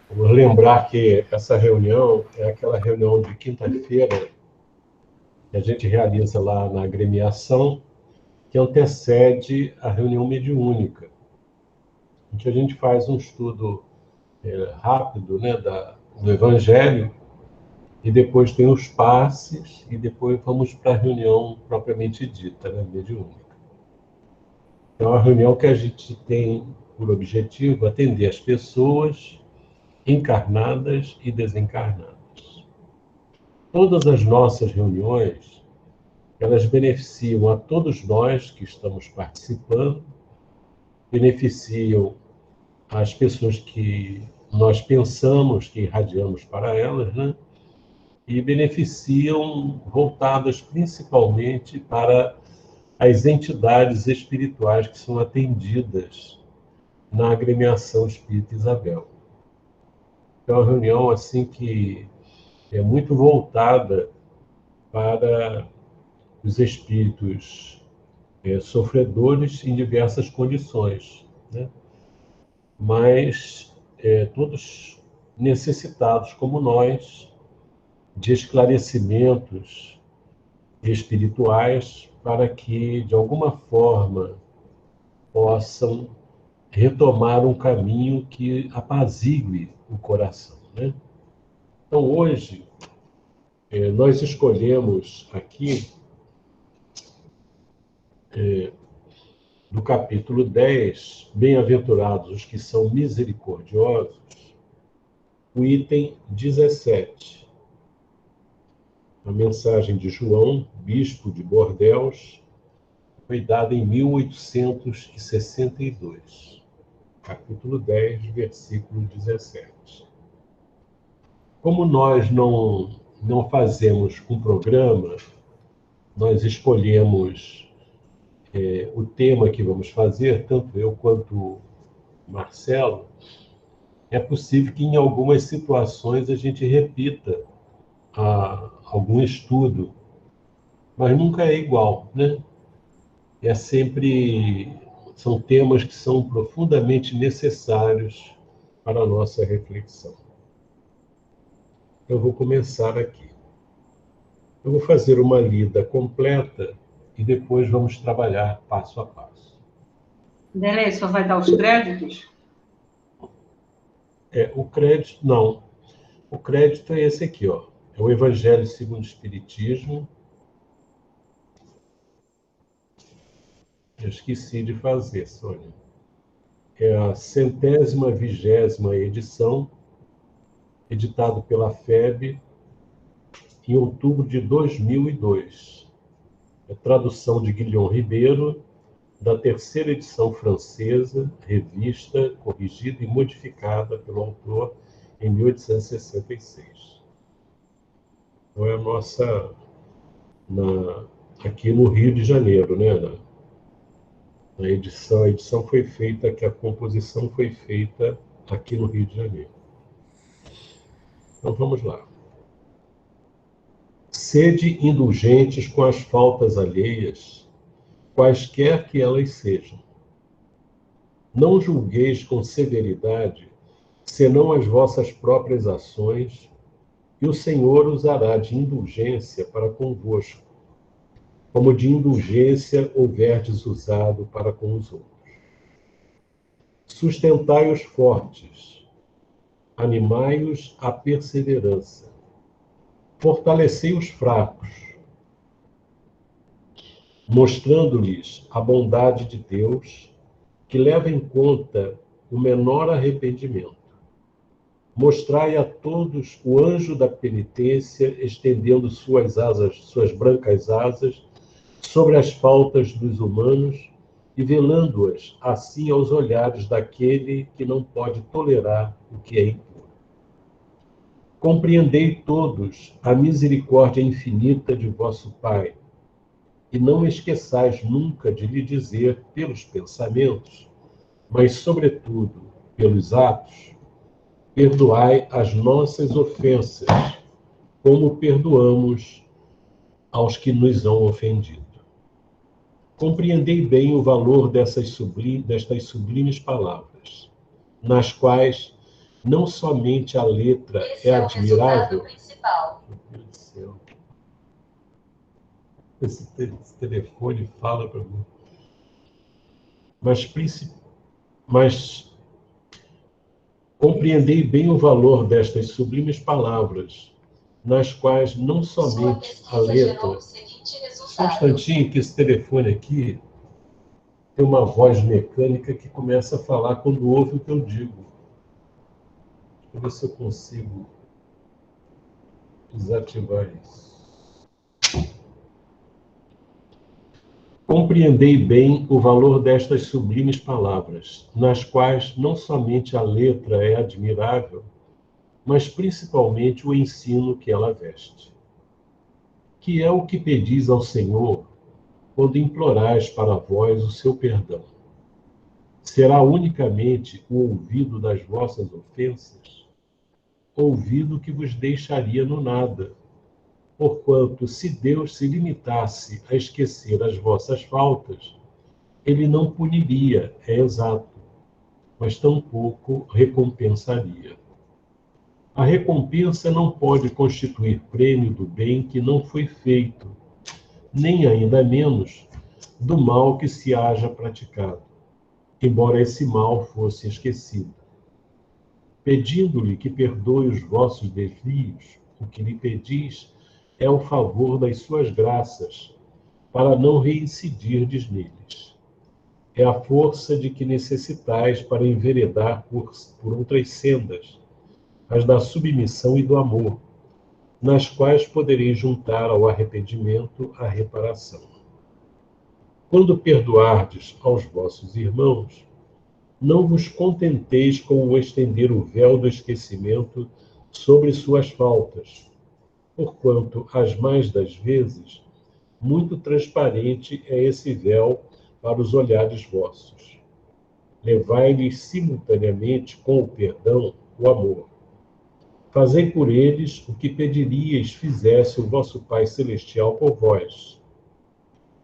Vamos lembrar que essa reunião é aquela reunião de quinta-feira que a gente realiza lá na agremiação, que antecede a reunião mediúnica, em que a gente faz um estudo rápido, né, do Evangelho, e depois tem os passes, e depois vamos para a reunião propriamente dita, né, mediúnica. É uma reunião que a gente tem por objetivo atender as pessoas encarnadas e desencarnadas. Todas as nossas reuniões, elas beneficiam a todos nós que estamos participando, beneficiam as pessoas que nós pensamos que irradiamos para elas, né? E beneficiam voltadas principalmente para as entidades espirituais que são atendidas na agremiação Espírita Isabel. É uma reunião assim que é muito voltada para os espíritos sofredores em diversas condições, né? Mas todos necessitados, como nós, de esclarecimentos espirituais para que, de alguma forma, possam retomar um caminho que apazigue o coração, né? Então, hoje, nós escolhemos aqui, no capítulo 10, Bem-aventurados os que são misericordiosos, o item 17. A mensagem de João, bispo de Bordeaux, foi dada em 1862. Capítulo 10, versículo 17. Como nós não fazemos um programa, nós escolhemos o tema que vamos fazer, tanto eu quanto o Marcelo. É possível que em algumas situações a gente repita algum estudo, mas nunca é igual, né? São temas que são profundamente necessários para a nossa reflexão. Eu vou começar aqui. Eu vou fazer uma lida completa e depois vamos trabalhar passo a passo. Delei, só vai dar os créditos? O crédito, não. O crédito é esse aqui, ó. É o Evangelho segundo o Espiritismo. Eu esqueci de fazer, Sônia. É a 120ª edição, editado pela FEB em outubro de 2002. É tradução de Guilhom Ribeiro, da terceira edição francesa, revista, corrigida e modificada pelo autor em 1866. Então é a nossa, aqui no Rio de Janeiro, né? A edição foi feita, que a composição foi feita aqui no Rio de Janeiro. Então vamos lá. Sede indulgentes com as faltas alheias, quaisquer que elas sejam. Não julgueis com severidade, senão as vossas próprias ações, e o Senhor usará de indulgência para convosco, como de indulgência houverdes usado para com os outros. Sustentai os fortes, animai-os à perseverança, fortalecei os fracos, mostrando-lhes a bondade de Deus, que leva em conta o menor arrependimento. Mostrai a todos o anjo da penitência, estendendo suas brancas asas, sobre as faltas dos humanos e velando-as assim aos olhares daquele que não pode tolerar o que é impuro. Compreendei todos a misericórdia infinita de vosso Pai, e não esqueçais nunca de lhe dizer pelos pensamentos, mas sobretudo pelos atos, perdoai as nossas ofensas, como perdoamos aos que nos hão ofendido. Compreendei bem o valor destas sublimes palavras, nas quais não somente a letra Esse é é o resultado admirável. principal. Meu Deus do céu. Esse telefone fala para mim. Mas compreendei bem o valor destas sublimes palavras, nas quais não Sua somente a pesquisa gerou letra. os seguintes Só um resultados. instantinho, que esse telefone aqui tem uma voz mecânica que começa a falar quando ouve o que eu digo. Deixa eu ver se eu consigo desativar isso. Compreendei bem o valor destas sublimes palavras, nas quais não somente a letra é admirável, mas principalmente o ensino que ela veste. Que é o que pedis ao Senhor quando implorais para vós o seu perdão? Será unicamente o ouvido das vossas ofensas? Ouvido que vos deixaria no nada, porquanto se Deus se limitasse a esquecer as vossas faltas, ele não puniria, é exato, mas tampouco recompensaria. A recompensa não pode constituir prêmio do bem que não foi feito, nem ainda menos do mal que se haja praticado, embora esse mal fosse esquecido. Pedindo-lhe que perdoe os vossos desvios, o que lhe pedis é o favor das suas graças, para não reincidirdes neles. É a força de que necessitais para enveredar por outras sendas, as da submissão e do amor, nas quais podereis juntar ao arrependimento a reparação. Quando perdoardes aos vossos irmãos, não vos contenteis com o estender o véu do esquecimento sobre suas faltas, porquanto, as mais das vezes, muito transparente é esse véu para os olhares vossos. Levai-lhes simultaneamente com o perdão o amor. Fazei por eles o que pediríeis fizesse o vosso Pai Celestial por vós.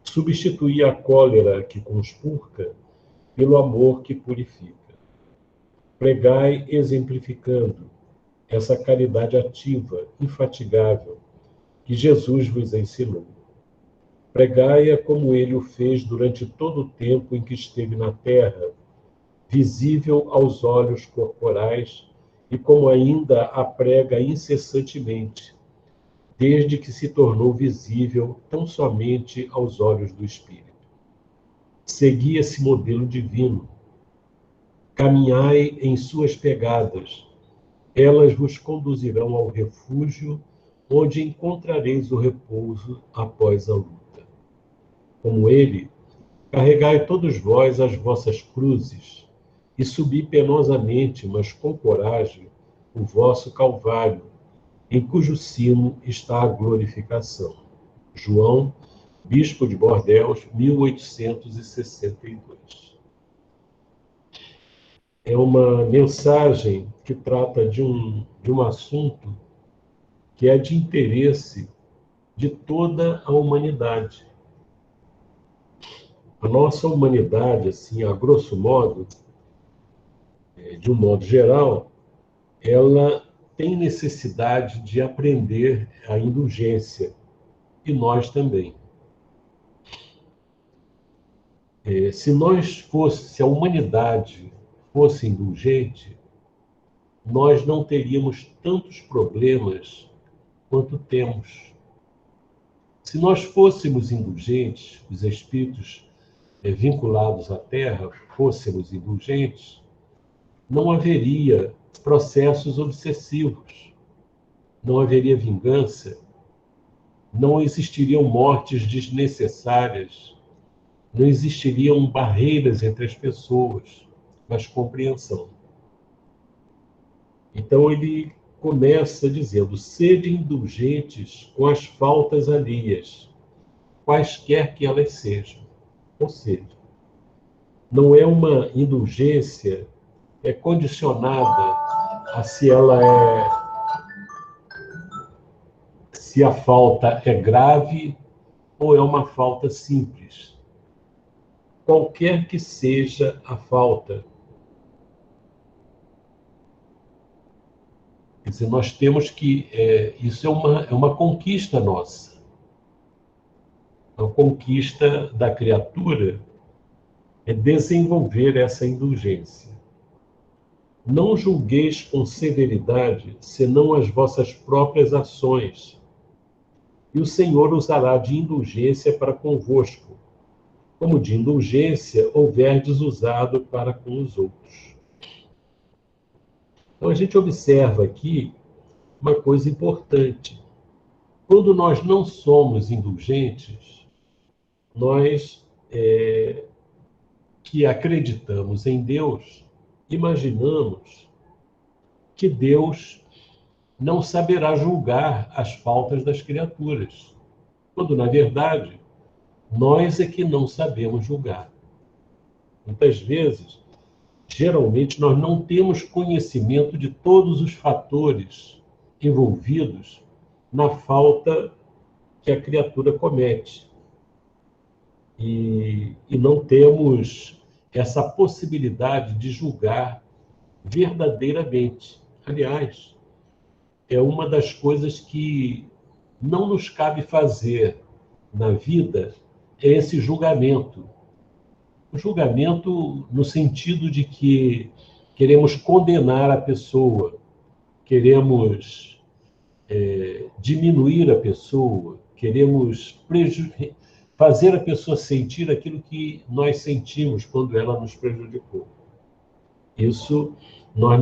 Substituí a cólera que conspurca pelo amor que purifica. Pregai exemplificando essa caridade ativa, infatigável, que Jesus vos ensinou. Pregai-a como ele o fez durante todo o tempo em que esteve na terra, visível aos olhos corporais, e como ainda a prega incessantemente, desde que se tornou visível tão somente aos olhos do Espírito. Segui esse modelo divino. Caminhai em suas pegadas. Elas vos conduzirão ao refúgio, onde encontrareis o repouso após a luta. Como ele, carregai todos vós as vossas cruzes e subi penosamente, mas com coragem, o vosso calvário, em cujo cimo está a glorificação. João, Bispo de Bordeaux, 1862. É uma mensagem que trata de um assunto que é de interesse de toda a humanidade. A nossa humanidade, assim, a grosso modo, de um modo geral, ela tem necessidade de aprender a indulgência, e nós também. Se a humanidade fosse indulgente, nós não teríamos tantos problemas quanto temos. Se nós fôssemos indulgentes, os espíritos vinculados à Terra fôssemos indulgentes, não haveria processos obsessivos, não haveria vingança, não existiriam mortes desnecessárias, não existiriam barreiras entre as pessoas, mas compreensão. Então ele começa dizendo: sede indulgentes com as faltas alheias, quaisquer que elas sejam. Ou seja, não é uma indulgência condicionada a se a falta é grave ou é uma falta simples. Qualquer que seja a falta, Quer dizer, nós temos que... isso é uma conquista nossa. A conquista da criatura é desenvolver essa indulgência. Não julgueis com severidade, senão as vossas próprias ações, e o Senhor usará de indulgência para convosco, como de indulgência houverdes usado para com os outros. Então a gente observa aqui uma coisa importante. Quando nós não somos indulgentes, nós que acreditamos em Deus, imaginamos que Deus não saberá julgar as faltas das criaturas, quando, na verdade, nós é que não sabemos julgar. Muitas vezes, geralmente, nós não temos conhecimento de todos os fatores envolvidos na falta que a criatura comete. E não temos essa possibilidade de julgar verdadeiramente. Aliás, é uma das coisas que não nos cabe fazer na vida, é esse julgamento. O julgamento no sentido de que queremos condenar a pessoa, queremos diminuir a pessoa, queremos fazer a pessoa sentir aquilo que nós sentimos quando ela nos prejudicou. Isso, nós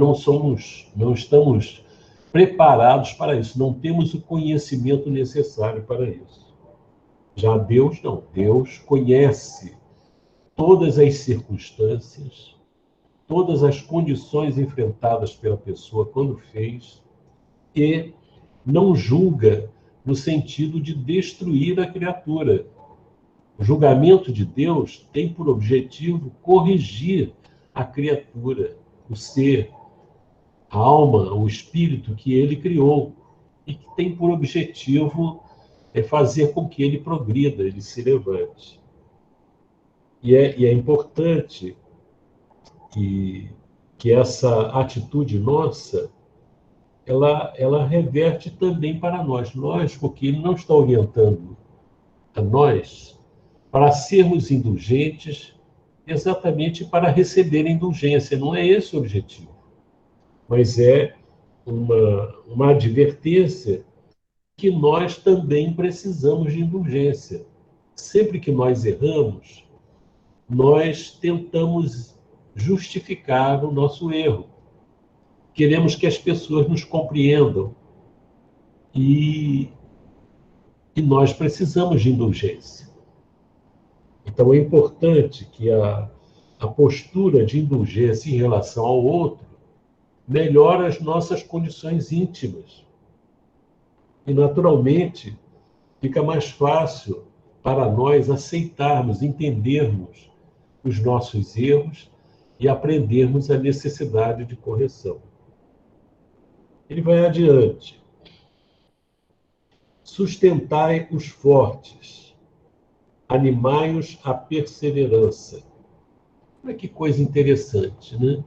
não estamos preparados para isso, não temos o conhecimento necessário para isso. Já Deus não, Deus conhece todas as circunstâncias, todas as condições enfrentadas pela pessoa quando fez, e não julga no sentido de destruir a criatura. O julgamento de Deus tem por objetivo corrigir a criatura, o ser, a alma, o espírito que ele criou, e que tem por objetivo fazer com que ele progrida, ele se levante. E é importante que essa atitude nossa, ela reverte também para nós, porque ele não está orientando a nós para sermos indulgentes exatamente para receber indulgência. Não é esse o objetivo, mas é uma advertência que nós também precisamos de indulgência. Sempre que nós erramos, nós tentamos justificar o nosso erro. Queremos que as pessoas nos compreendam. E nós precisamos de indulgência. Então, é importante que a postura de indulgência em relação ao outro melhore as nossas condições íntimas. E, naturalmente, fica mais fácil para nós aceitarmos, entendermos os nossos erros e aprendermos a necessidade de correção. Ele vai adiante. Sustentai os fortes, animai-os à perseverança. Olha que coisa interessante, né?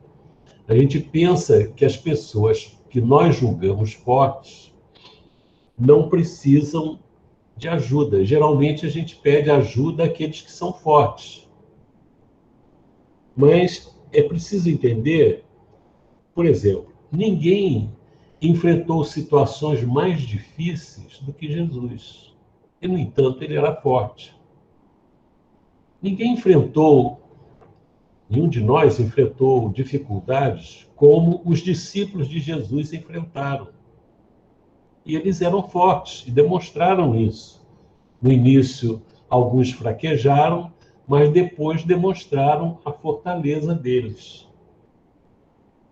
A gente pensa que as pessoas que nós julgamos fortes não precisam de ajuda. Geralmente a gente pede ajuda àqueles que são fortes. Mas é preciso entender, por exemplo, ninguém enfrentou situações mais difíceis do que Jesus. E, no entanto, ele era forte. Nenhum de nós enfrentou dificuldades como os discípulos de Jesus enfrentaram. E eles eram fortes e demonstraram isso. No início, alguns fraquejaram, mas depois demonstraram a fortaleza deles.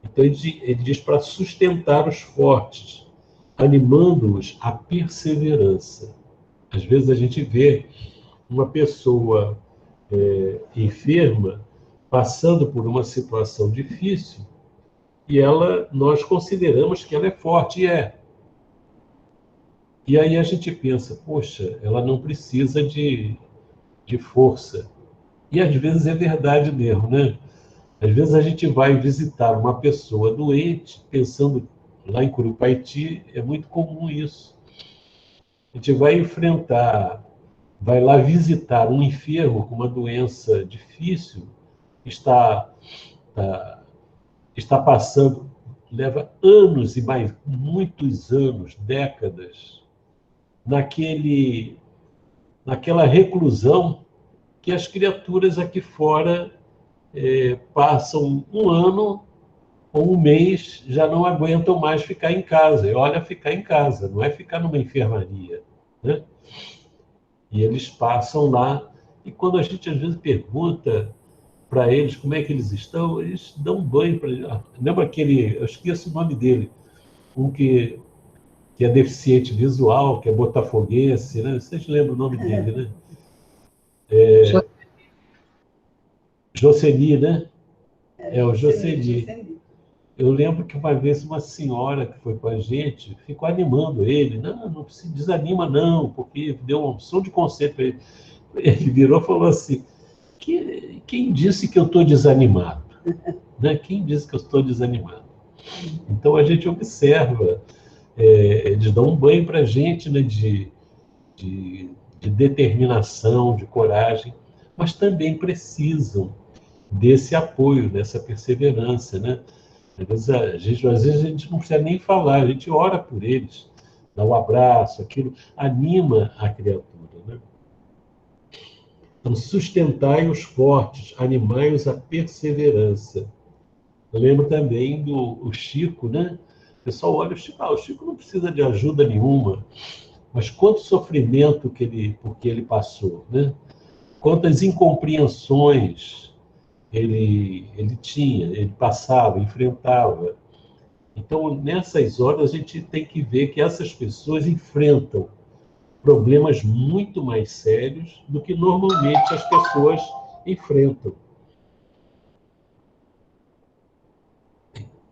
Então, ele diz para sustentar os fortes, animando-os à perseverança. Às vezes a gente vê uma pessoa enferma, passando por uma situação difícil, e nós consideramos que ela é forte, e é. E aí a gente pensa, poxa, ela não precisa de força. E às vezes é verdade mesmo, né? Às vezes a gente vai visitar uma pessoa doente, pensando lá em Curupaiti é muito comum isso. A gente vai enfrentar, vai lá visitar um enfermo com uma doença difícil, está, está passando, leva anos e mais, muitos anos, décadas, naquela reclusão que as criaturas aqui fora passam um ano ou um mês, já não aguentam mais ficar em casa. E olha, ficar em casa, não é ficar numa enfermaria, né? E eles passam lá, e quando a gente às vezes pergunta para eles como é que eles estão, eles dão um banho para eles. Lembra aquele, eu esqueço o nome dele, um que é deficiente visual, que é botafoguense, né? Vocês lembram o nome dele, né? Jocely, né? É o Jocely. Eu lembro que uma vez uma senhora que foi com a gente ficou animando ele. Não, não se desanima não, porque deu uma opção de conselho para ele. Ele virou e falou assim, quem disse que eu estou desanimado? Né? Quem disse que eu estou desanimado? Então a gente observa, eles dão um banho para a gente, né, de determinação, de coragem, mas também precisam desse apoio, dessa perseverança, né? Às vezes a gente não precisa nem falar, a gente ora por eles, dá um abraço, aquilo anima a criatura, né? Então, sustentai os fortes, animai-os à perseverança. Eu lembro também do Chico, né? O pessoal olha o Chico não precisa de ajuda nenhuma, mas quanto sofrimento porque ele passou, né? Quantas incompreensões ele tinha, ele passava, enfrentava. Então, nessas horas, a gente tem que ver que essas pessoas enfrentam problemas muito mais sérios do que normalmente as pessoas enfrentam.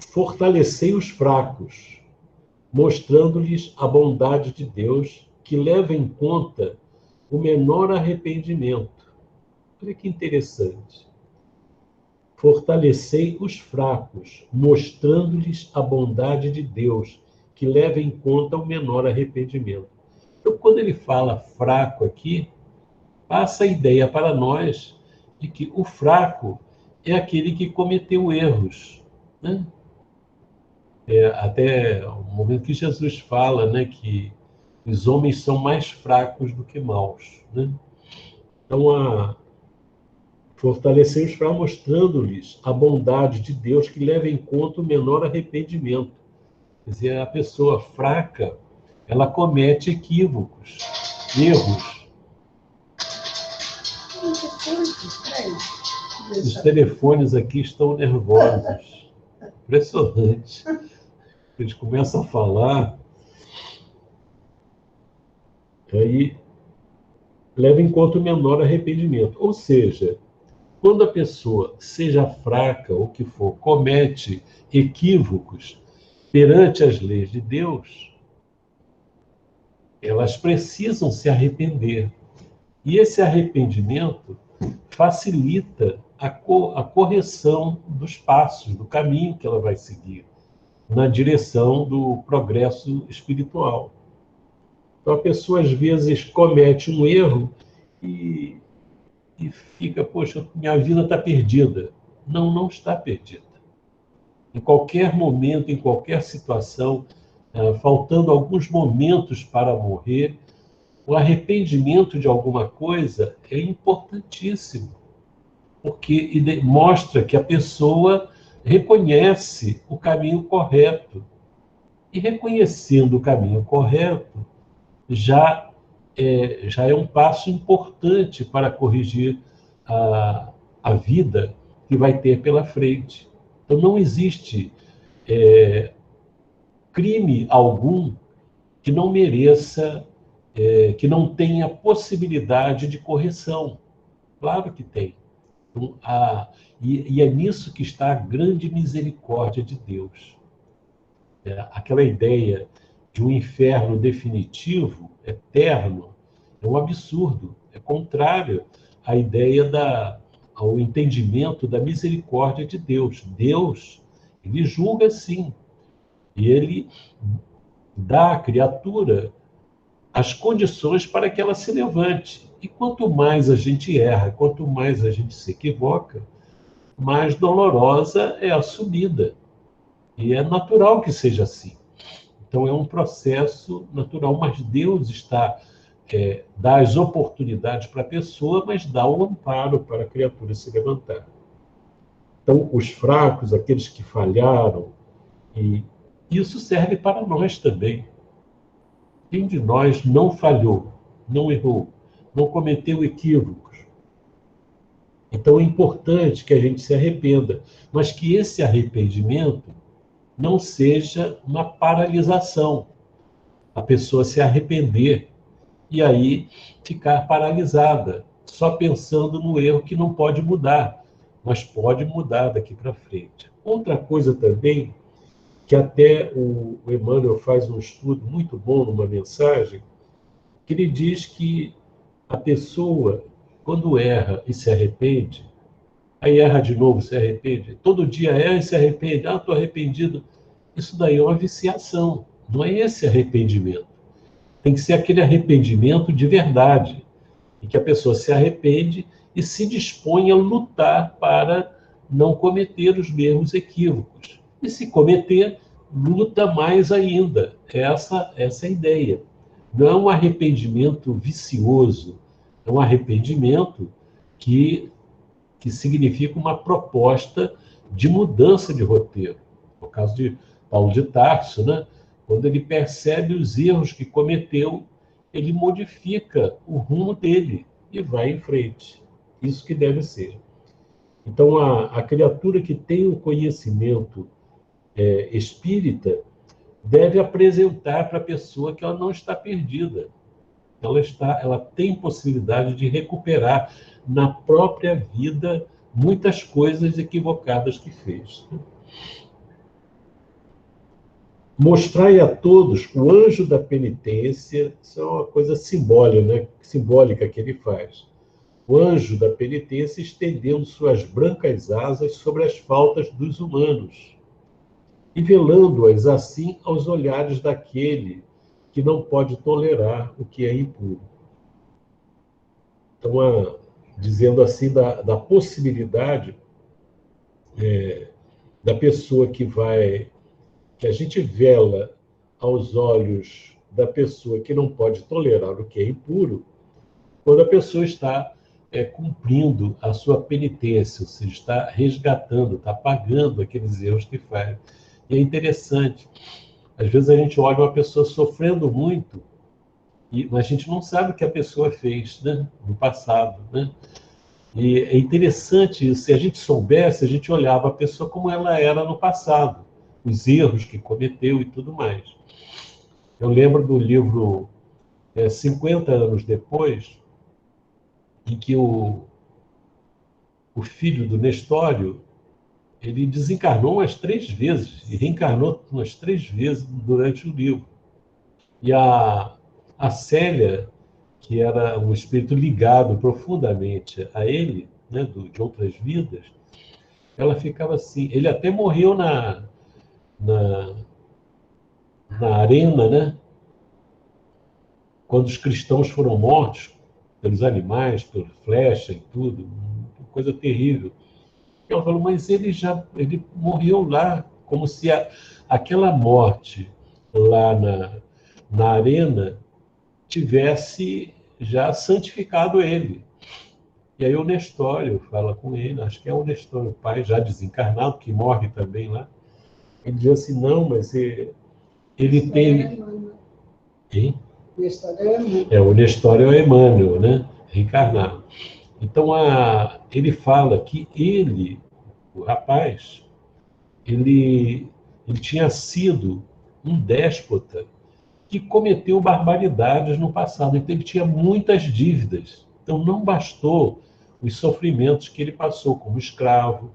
Fortalecei os fracos, mostrando-lhes a bondade de Deus, que leva em conta o menor arrependimento. Olha que interessante. Fortalecei os fracos, mostrando-lhes a bondade de Deus, que leva em conta o menor arrependimento. Então, quando ele fala fraco aqui, passa a ideia para nós de que o fraco é aquele que cometeu erros, né? Até o momento que Jesus fala, né, que os homens são mais fracos do que maus, né? Então, fortalecer os fracos, mostrando-lhes a bondade de Deus que leva em conta o menor arrependimento. Quer dizer, a pessoa fraca, ela comete equívocos, erros. Os telefones aqui estão nervosos. Impressionante. Eles começam a falar, aí leva em conta o menor arrependimento. Ou seja, quando a pessoa, seja fraca ou que for, comete equívocos perante as leis de Deus, elas precisam se arrepender. E esse arrependimento facilita a correção dos passos, do caminho que ela vai seguir, na direção do progresso espiritual. Então, a pessoa, às vezes, comete um erro e fica, poxa, minha vida está perdida. Não, não está perdida. Em qualquer momento, em qualquer situação, faltando alguns momentos para morrer, o arrependimento de alguma coisa é importantíssimo, porque mostra que a pessoa reconhece o caminho correto. E reconhecendo o caminho correto, já é um passo importante para corrigir a vida que vai ter pela frente. Então, não existe crime algum que não mereça, que não tenha possibilidade de correção. Claro que tem. Então, e é nisso que está a grande misericórdia de Deus. Aquela ideia de um inferno definitivo, eterno, é um absurdo. É contrário à ideia ao entendimento da misericórdia de Deus. Deus, ele julga sim. E ele dá à criatura as condições para que ela se levante. E quanto mais a gente erra, quanto mais a gente se equivoca, mais dolorosa é a subida. E é natural que seja assim. Então é um processo natural, mas Deus dá as oportunidades para a pessoa, mas dá o amparo para a criatura se levantar. Então, os fracos, aqueles que falharam, e isso serve para nós também. Quem de nós não falhou, não errou, não cometeu equívocos? Então é importante que a gente se arrependa, mas que esse arrependimento não seja uma paralisação. A pessoa se arrepender e aí ficar paralisada, só pensando no erro que não pode mudar, mas pode mudar daqui para frente. Outra coisa também, que até o Emmanuel faz um estudo muito bom numa mensagem, que ele diz que a pessoa, quando erra e se arrepende, aí erra de novo, se arrepende, todo dia erra e se arrepende, estou arrependido. Isso daí é uma viciação, não é esse arrependimento. Tem que ser aquele arrependimento de verdade, em que a pessoa se arrepende e se dispõe a lutar para não cometer os mesmos equívocos. E se cometer, luta mais ainda. Essa é a ideia. Não é um arrependimento vicioso, é um arrependimento que significa uma proposta de mudança de roteiro. No caso de Paulo de Tarso, né? Quando ele percebe os erros que cometeu, ele modifica o rumo dele e vai em frente. Isso que deve ser. Então, a criatura que tem o conhecimento espírita deve apresentar para a pessoa que ela não está perdida. Ela tem possibilidade de recuperar na própria vida muitas coisas equivocadas que fez. Mostrai a todos o anjo da penitência, isso é uma coisa simbólica que ele faz. O anjo da penitência estendendo suas brancas asas sobre as faltas dos humanos, e velando-as assim aos olhares daquele que não pode tolerar o que é impuro. Então, dizendo assim da possibilidade da pessoa que a gente vela aos olhos da pessoa que não pode tolerar o que é impuro, quando a pessoa está cumprindo a sua penitência, ou seja, está resgatando, está pagando aqueles erros que faz. E é interessante. Às vezes a gente olha uma pessoa sofrendo muito, mas a gente não sabe o que a pessoa fez, né, no passado, né? E é interessante isso. Se a gente soubesse, a gente olhava a pessoa como ela era no passado, os erros que cometeu e tudo mais. Eu lembro do livro 50 anos depois, em que o filho do Nestório, ele desencarnou umas 3 vezes, e reencarnou umas 3 vezes durante o livro. E a Célia, que era um espírito ligado profundamente a ele, né, de outras vidas, ela ficava assim. Ele até morreu na arena, né? Quando os cristãos foram mortos pelos animais, por flecha e tudo, uma coisa terrível. Ela falou, mas ele morreu lá, como se aquela morte lá na arena tivesse já santificado ele. E aí o Nestório fala com ele, acho que é o Nestório, o pai já desencarnado, que morre também lá. Ele diz assim, não, mas ele tem... Hein? O Nestório é o Emmanuel, né? Reencarnado. Então, ele fala que ele, o rapaz, ele tinha sido um déspota que cometeu barbaridades no passado. Então, ele tinha muitas dívidas. Então, não bastou os sofrimentos que ele passou como escravo,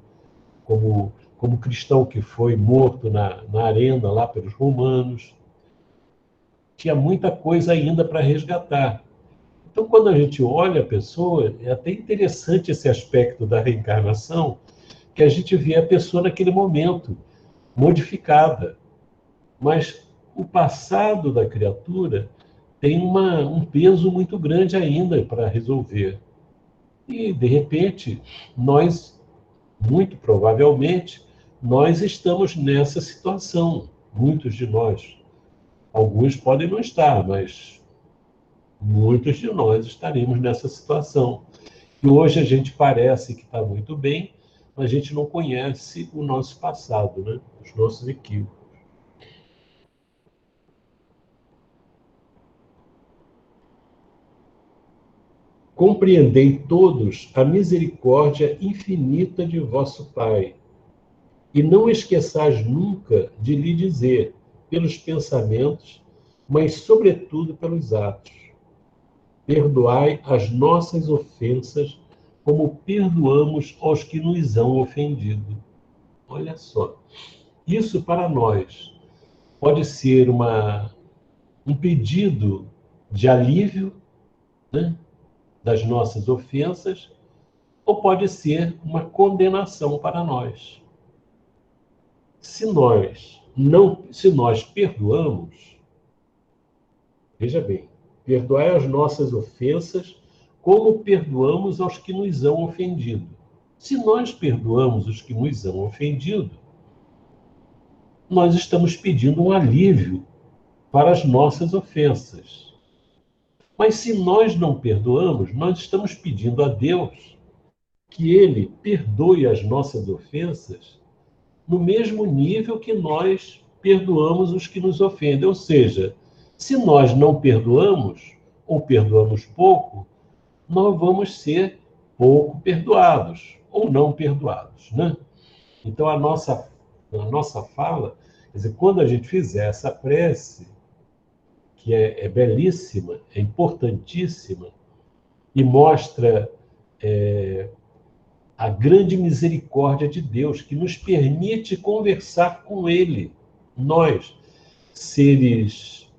como cristão que foi morto na arena lá pelos romanos. Tinha muita coisa ainda para resgatar. Então, quando a gente olha a pessoa, é até interessante esse aspecto da reencarnação, que a gente vê a pessoa naquele momento, modificada, Mas o passado da criatura tem um peso muito grande ainda para resolver. E, de repente, nós, muito provavelmente, nós estamos nessa situação. Muitos de nós. Alguns podem não estar, mas muitos de nós estaremos nessa situação. E hoje a gente parece que está muito bem, mas a gente não conhece o nosso passado, né? Os nossos equívocos. Compreendei todos a misericórdia infinita de vosso Pai, e não esqueçais nunca de lhe dizer, pelos pensamentos, mas sobretudo pelos atos: perdoai as nossas ofensas, como perdoamos aos que nos hão ofendido. Olha só, isso para nós pode ser um pedido de alívio, né, das nossas ofensas, ou pode ser uma condenação para nós. Se nós perdoamos, veja bem, perdoai as nossas ofensas como perdoamos aos que nos hão ofendido. Se nós perdoamos os que nos hão ofendido, nós estamos pedindo um alívio para as nossas ofensas. Mas se nós não perdoamos, nós estamos pedindo a Deus que Ele perdoe as nossas ofensas no mesmo nível que nós perdoamos os que nos ofendem. Ou seja, se nós não perdoamos, ou perdoamos pouco, nós vamos ser pouco perdoados, ou não perdoados, né? Então, a nossa fala, quer dizer, quando a gente fizer essa prece, que é belíssima, é importantíssima, e mostra a grande misericórdia de Deus, que nos permite conversar com Ele. Nós, seres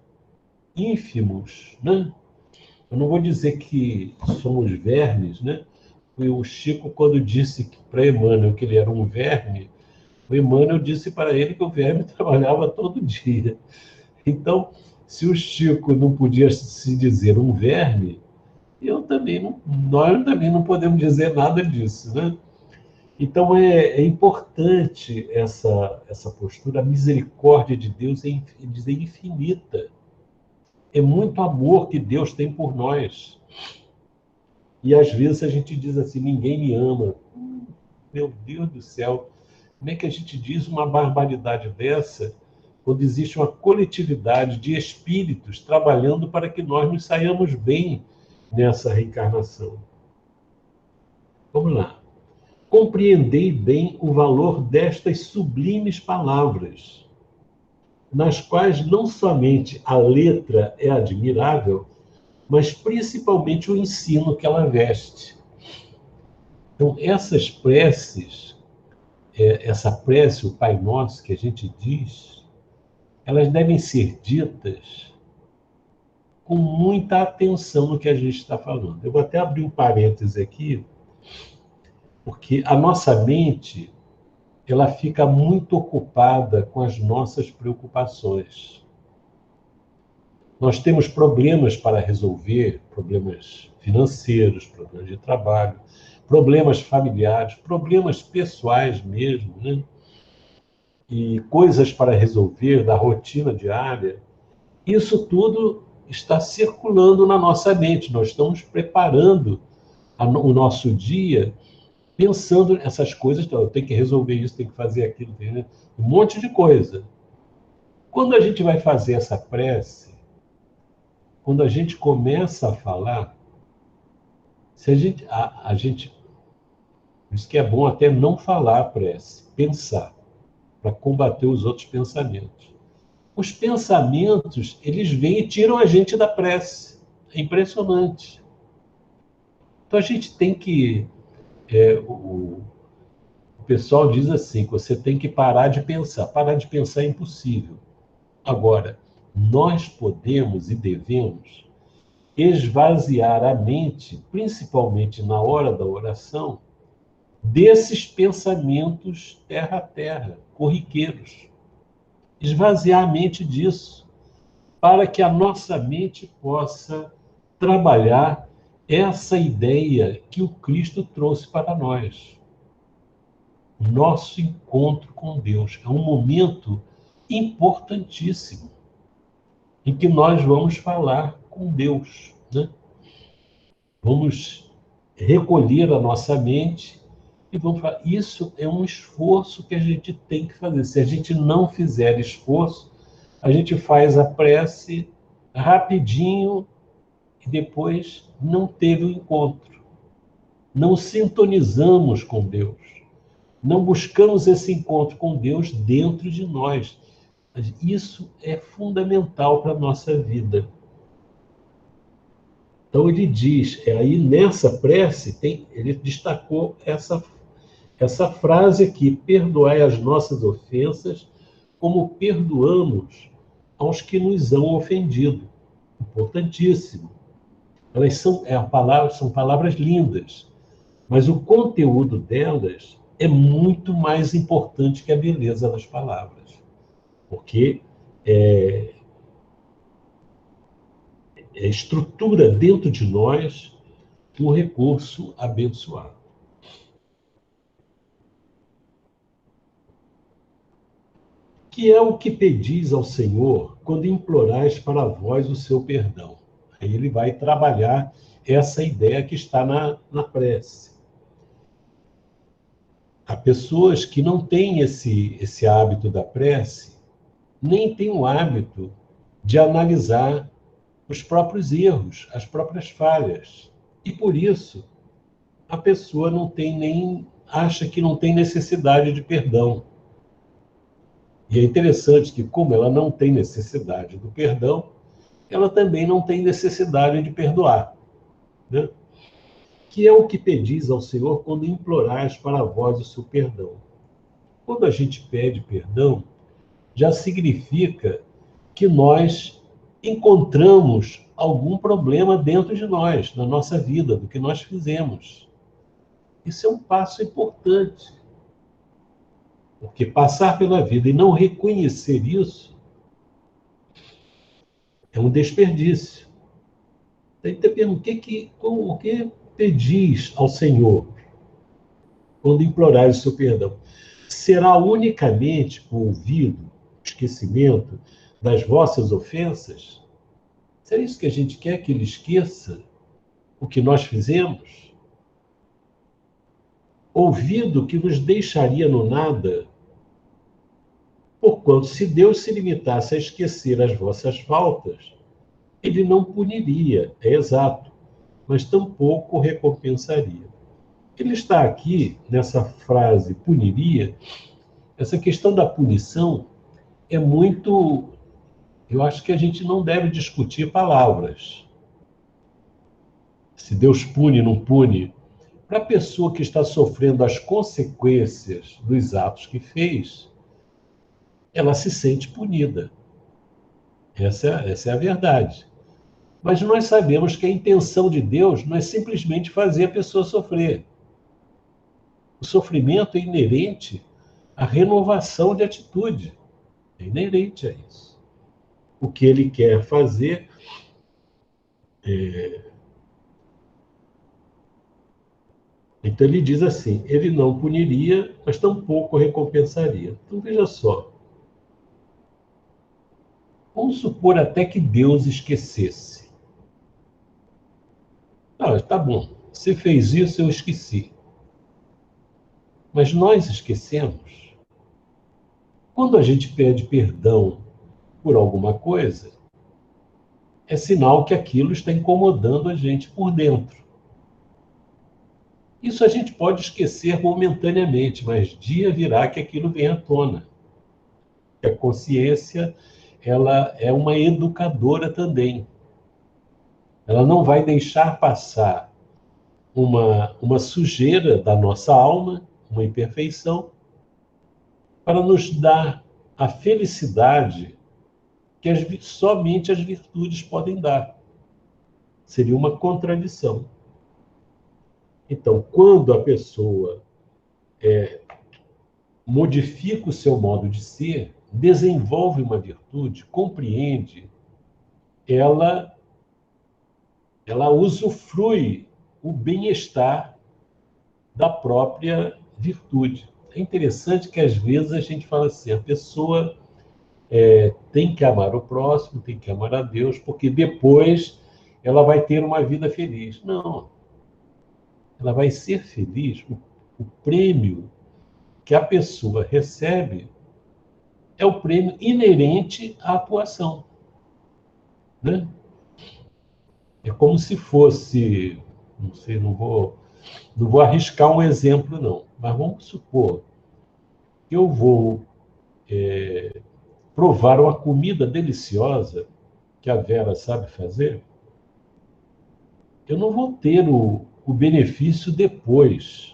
ínfimos, né? Eu não vou dizer que somos vermes, né? O Chico, quando disse para Emmanuel que ele era um verme, o Emmanuel disse para ele que o verme trabalhava todo dia. Então, se o Chico não podia se dizer um verme, nós também não podemos dizer nada disso, né? Então, é importante essa postura. A misericórdia de Deus é infinita. É muito amor que Deus tem por nós. E, às vezes, a gente diz assim, ninguém me ama. Meu Deus do céu, como é que a gente diz uma barbaridade dessa quando existe uma coletividade de espíritos trabalhando para que nós nos saiamos bem nessa reencarnação? Vamos lá. Compreendei bem o valor destas sublimes palavras, nas quais não somente a letra é admirável, mas principalmente o ensino que ela veste. Então, essas preces, essa prece, o Pai Nosso, que a gente diz, elas devem ser ditas com muita atenção no que a gente está falando. Eu vou até abrir um parêntese aqui, porque a nossa mente, ela fica muito ocupada com as nossas preocupações. Nós temos problemas para resolver, problemas financeiros, problemas de trabalho, problemas familiares, problemas pessoais mesmo, né? E coisas para resolver da rotina diária. Isso tudo está circulando na nossa mente. Nós estamos preparando o nosso dia pensando nessas coisas. Então, eu tenho que resolver isso, tenho que fazer aquilo, um monte de coisa. Quando a gente vai fazer essa prece, quando a gente começa a falar, se a gente, por isso que é bom até não falar a prece, pensar, para combater os outros pensamentos. Os pensamentos, eles vêm e tiram a gente da prece. É impressionante. Então a gente tem que... o pessoal diz assim, que você tem que parar de pensar. Parar de pensar é impossível. Agora, nós podemos e devemos esvaziar a mente, principalmente na hora da oração, desses pensamentos terra a terra, corriqueiros. esvaziar a mente disso, para que a nossa mente possa trabalhar essa ideia que o Cristo trouxe para nós. Nosso encontro com Deus é um momento importantíssimo em que nós vamos falar com Deus, né? Vamos recolher a nossa mente e vamos falar. Isso é um esforço que a gente tem que fazer. Se a gente não fizer esforço, a gente faz a prece rapidinho e depois não teve o encontro. Não sintonizamos com Deus. Não buscamos esse encontro com Deus dentro de nós. Isso é fundamental para a nossa vida. Então ele diz, aí nessa prece, ele destacou essa frase aqui: perdoai as nossas ofensas como perdoamos aos que nos hão ofendido. Importantíssimo. Elas são palavras lindas, mas o conteúdo delas é muito mais importante que a beleza das palavras, porque estrutura dentro de nós um recurso abençoado. Que é o que pedis ao Senhor quando implorais para vós o seu perdão. Aí ele vai trabalhar essa ideia que está na prece. Há pessoas que não têm esse hábito da prece, nem têm o hábito de analisar os próprios erros, as próprias falhas. E por isso, a pessoa acha que não tem necessidade de perdão. E é interessante que, como ela não tem necessidade do perdão, ela também não tem necessidade de perdoar, né? Que é o que pedis ao Senhor quando implorais para vós o seu perdão. Quando a gente pede perdão, já significa que nós encontramos algum problema dentro de nós, na nossa vida, do que nós fizemos. Isso é um passo importante. Porque passar pela vida e não reconhecer isso é um desperdício. Daí te pergunto, o que pedis ao Senhor quando implorais o seu perdão? Será unicamente o ouvido, o esquecimento das vossas ofensas? Será isso que a gente quer, que ele esqueça o que nós fizemos? Ouvido que nos deixaria no nada? Porquanto, se Deus se limitasse a esquecer as vossas faltas, ele não puniria, é exato, mas tampouco recompensaria. Ele está aqui, nessa frase, puniria. Essa questão da punição é muito... Eu acho que a gente não deve discutir palavras. Se Deus pune, não pune. Para a pessoa que está sofrendo as consequências dos atos que fez, ela se sente punida. Essa é a verdade. Mas nós sabemos que a intenção de Deus não é simplesmente fazer a pessoa sofrer. O sofrimento é inerente à renovação de atitude. É inerente a isso. O que ele quer fazer Então ele diz assim, ele não puniria, mas tampouco recompensaria. Então veja só. Vamos supor até que Deus esquecesse. Ah, tá bom, você fez isso, eu esqueci. Mas nós esquecemos. Quando a gente pede perdão por alguma coisa, é sinal que aquilo está incomodando a gente por dentro. Isso a gente pode esquecer momentaneamente, mas dia virá que aquilo vem à tona. A consciência, ela é uma educadora também. Ela não vai deixar passar uma sujeira da nossa alma, uma imperfeição, para nos dar a felicidade que somente as virtudes podem dar. Seria uma contradição. Então, quando a pessoa modifica o seu modo de ser, desenvolve uma virtude, compreende, ela usufrui o bem-estar da própria virtude. É interessante que, às vezes, a gente fala assim, a pessoa tem que amar o próximo, tem que amar a Deus, porque depois ela vai ter uma vida feliz. Não, ela vai ser feliz. O prêmio que a pessoa recebe é o prêmio inerente à atuação, né? É como se fosse, não sei, não vou arriscar um exemplo, não, mas vamos supor que eu vou provar uma comida deliciosa que a Vera sabe fazer, eu não vou ter o benefício depois.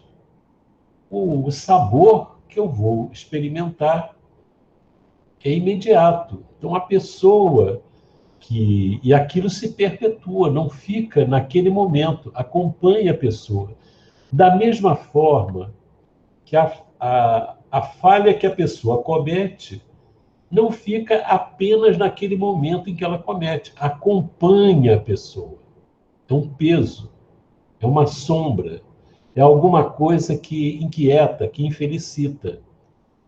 O sabor que eu vou experimentar é imediato. Então, a pessoa e aquilo se perpetua, não fica naquele momento, acompanha a pessoa. Da mesma forma que a falha que a pessoa comete não fica apenas naquele momento em que ela comete, acompanha a pessoa. É um peso, é uma sombra, é alguma coisa que inquieta, que infelicita.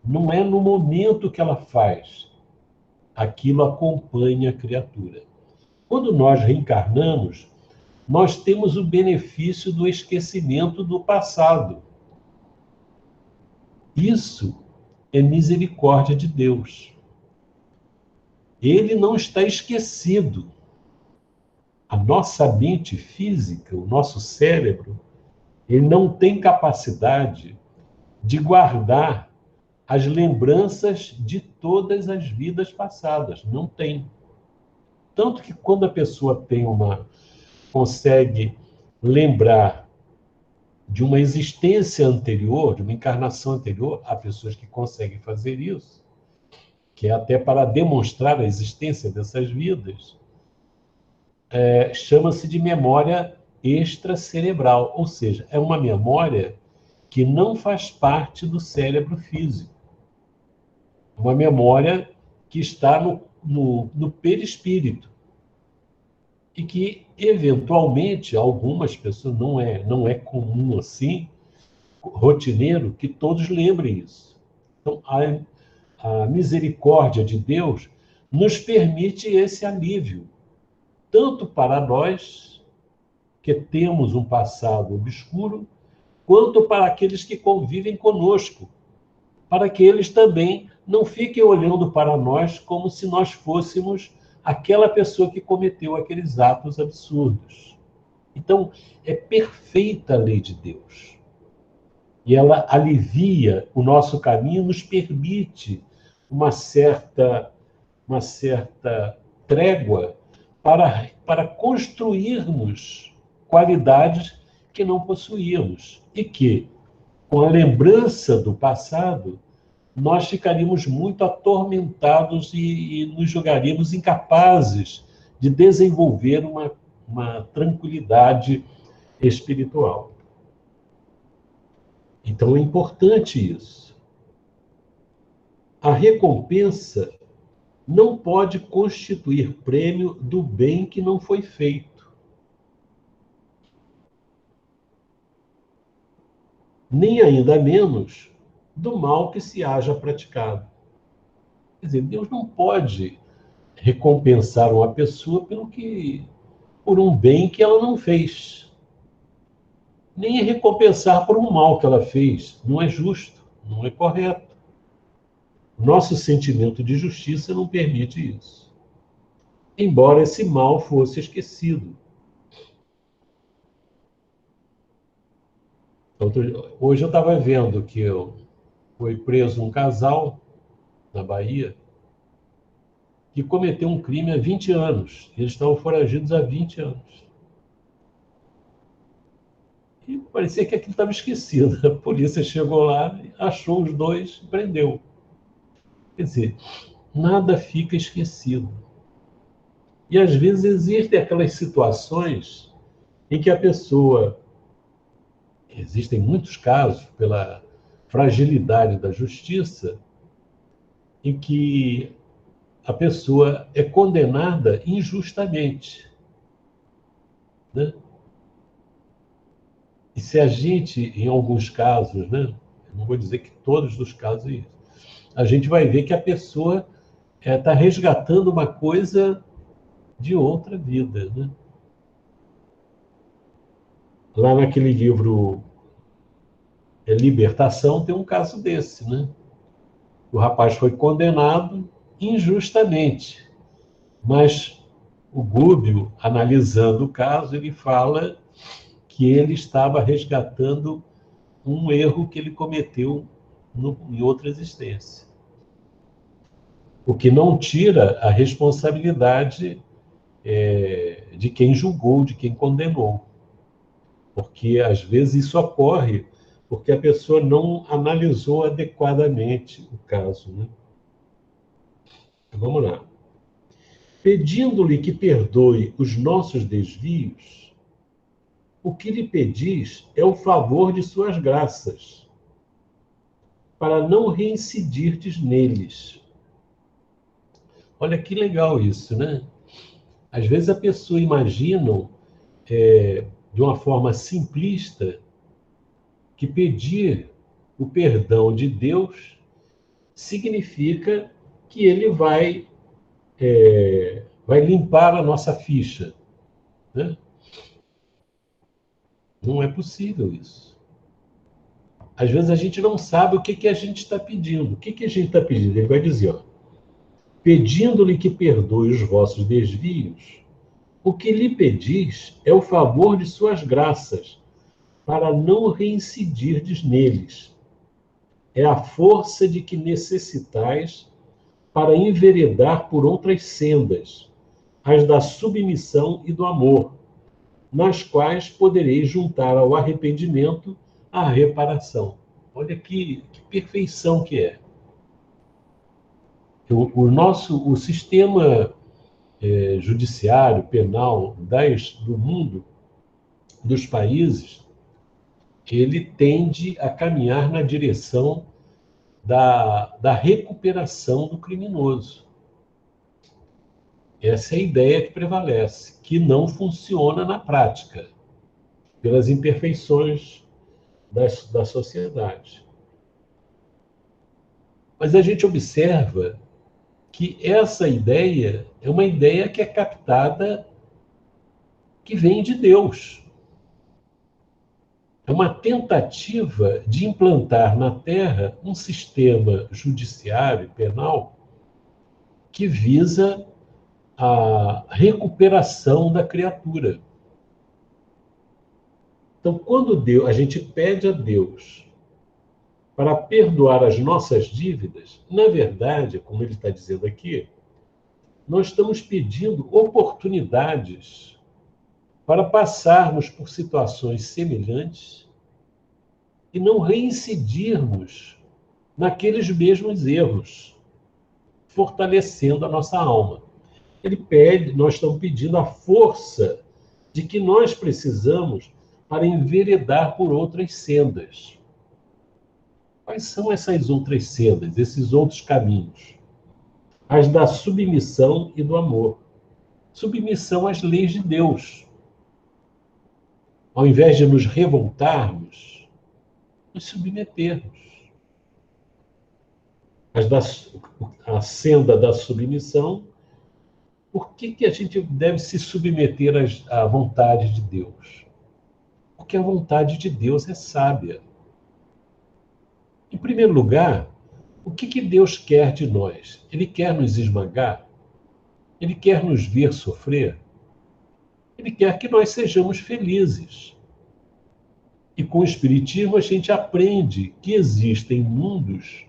Não é no momento que ela faz, aquilo acompanha a criatura. Quando nós reencarnamos, nós temos o benefício do esquecimento do passado. Isso é misericórdia de Deus. Ele não está esquecido. A nossa mente física, o nosso cérebro, ele não tem capacidade de guardar as lembranças de todas as vidas passadas. Não tem. Tanto que quando a pessoa consegue lembrar de uma existência anterior, de uma encarnação anterior, há pessoas que conseguem fazer isso, que é até para demonstrar a existência dessas vidas, chama-se de memória extracerebral, ou seja, é uma memória que não faz parte do cérebro físico. Uma memória que está no perispírito. E que, eventualmente, algumas pessoas, não é comum assim, rotineiro, que todos lembrem isso. Então, a misericórdia de Deus nos permite esse alívio, tanto para nós, que temos um passado obscuro, quanto para aqueles que convivem conosco, para que eles também não fiquem olhando para nós como se nós fôssemos aquela pessoa que cometeu aqueles atos absurdos. Então, é perfeita a lei de Deus. E ela alivia o nosso caminho, nos permite uma certa trégua para construirmos qualidades que não possuíamos e que, com a lembrança do passado, nós ficaríamos muito atormentados e nos julgaríamos incapazes de desenvolver uma tranquilidade espiritual. Então é importante isso. A recompensa não pode constituir prêmio do bem que não foi feito. Nem ainda menos do mal que se haja praticado. Quer dizer, Deus não pode recompensar uma pessoa por um bem que ela não fez. Nem recompensar por um mal que ela fez. Não é justo, não é correto. Nosso sentimento de justiça não permite isso. Embora esse mal fosse esquecido. Hoje eu estava vendo que foi preso um casal na Bahia que cometeu um crime há 20 anos. Eles estavam foragidos há 20 anos. E parecia que aquilo estava esquecido. A polícia chegou lá, achou os dois e prendeu. Quer dizer, nada fica esquecido. E às vezes existem aquelas situações em que a pessoa... Existem muitos casos, pela fragilidade da justiça, em que a pessoa é condenada injustamente, né? E se a gente, em alguns casos, né, eu não vou dizer que todos os casos é isso, a gente vai ver que a pessoa está resgatando uma coisa de outra vida, né? Lá naquele livro Libertação tem um caso desse, né? O rapaz foi condenado injustamente, mas o Gubbio, analisando o caso, ele fala que ele estava resgatando um erro que ele cometeu em outra existência. O que não tira a responsabilidade de quem julgou, de quem condenou. Porque, às vezes, isso ocorre porque a pessoa não analisou adequadamente o caso, né? Vamos lá. Pedindo-lhe que perdoe os nossos desvios, o que lhe pedis é o favor de suas graças, para não reincidirdes neles. Olha que legal isso, né? Às vezes a pessoa imagina, de uma forma simplista, que pedir o perdão de Deus significa que ele vai limpar a nossa ficha, né? Não é possível isso. Às vezes a gente não sabe o que a gente está pedindo. O que a gente está pedindo? Ele vai dizer, ó, pedindo-lhe que perdoe os vossos desvios, o que lhe pedis é o favor de suas graças, para não reincidirdes neles. É a força de que necessitais para enveredar por outras sendas, as da submissão e do amor, nas quais podereis juntar ao arrependimento a reparação. Olha que perfeição que é. O sistema judiciário, penal do mundo, dos países, ele tende a caminhar na direção da recuperação do criminoso. Essa é a ideia que prevalece, que não funciona na prática, pelas imperfeições da sociedade. Mas a gente observa que essa ideia é uma ideia que é captada, que vem de Deus. É uma tentativa de implantar na Terra um sistema judiciário e penal que visa a recuperação da criatura. Então, quando a gente pede a Deus para perdoar as nossas dívidas, na verdade, como ele está dizendo aqui, nós estamos pedindo oportunidades para passarmos por situações semelhantes e não reincidirmos naqueles mesmos erros, fortalecendo a nossa alma. Nós estamos pedindo a força de que nós precisamos para enveredar por outras sendas. Quais são essas outras sendas, esses outros caminhos? As da submissão e do amor. Submissão às leis de Deus. Ao invés de nos revoltarmos, nos submetermos. A senda da submissão. Por que a gente deve se submeter à vontade de Deus? Porque a vontade de Deus é sábia. Em primeiro lugar, o que Deus quer de nós? Ele quer nos esmagar? Ele quer nos ver sofrer? Ele quer que nós sejamos felizes. E com o Espiritismo a gente aprende que existem mundos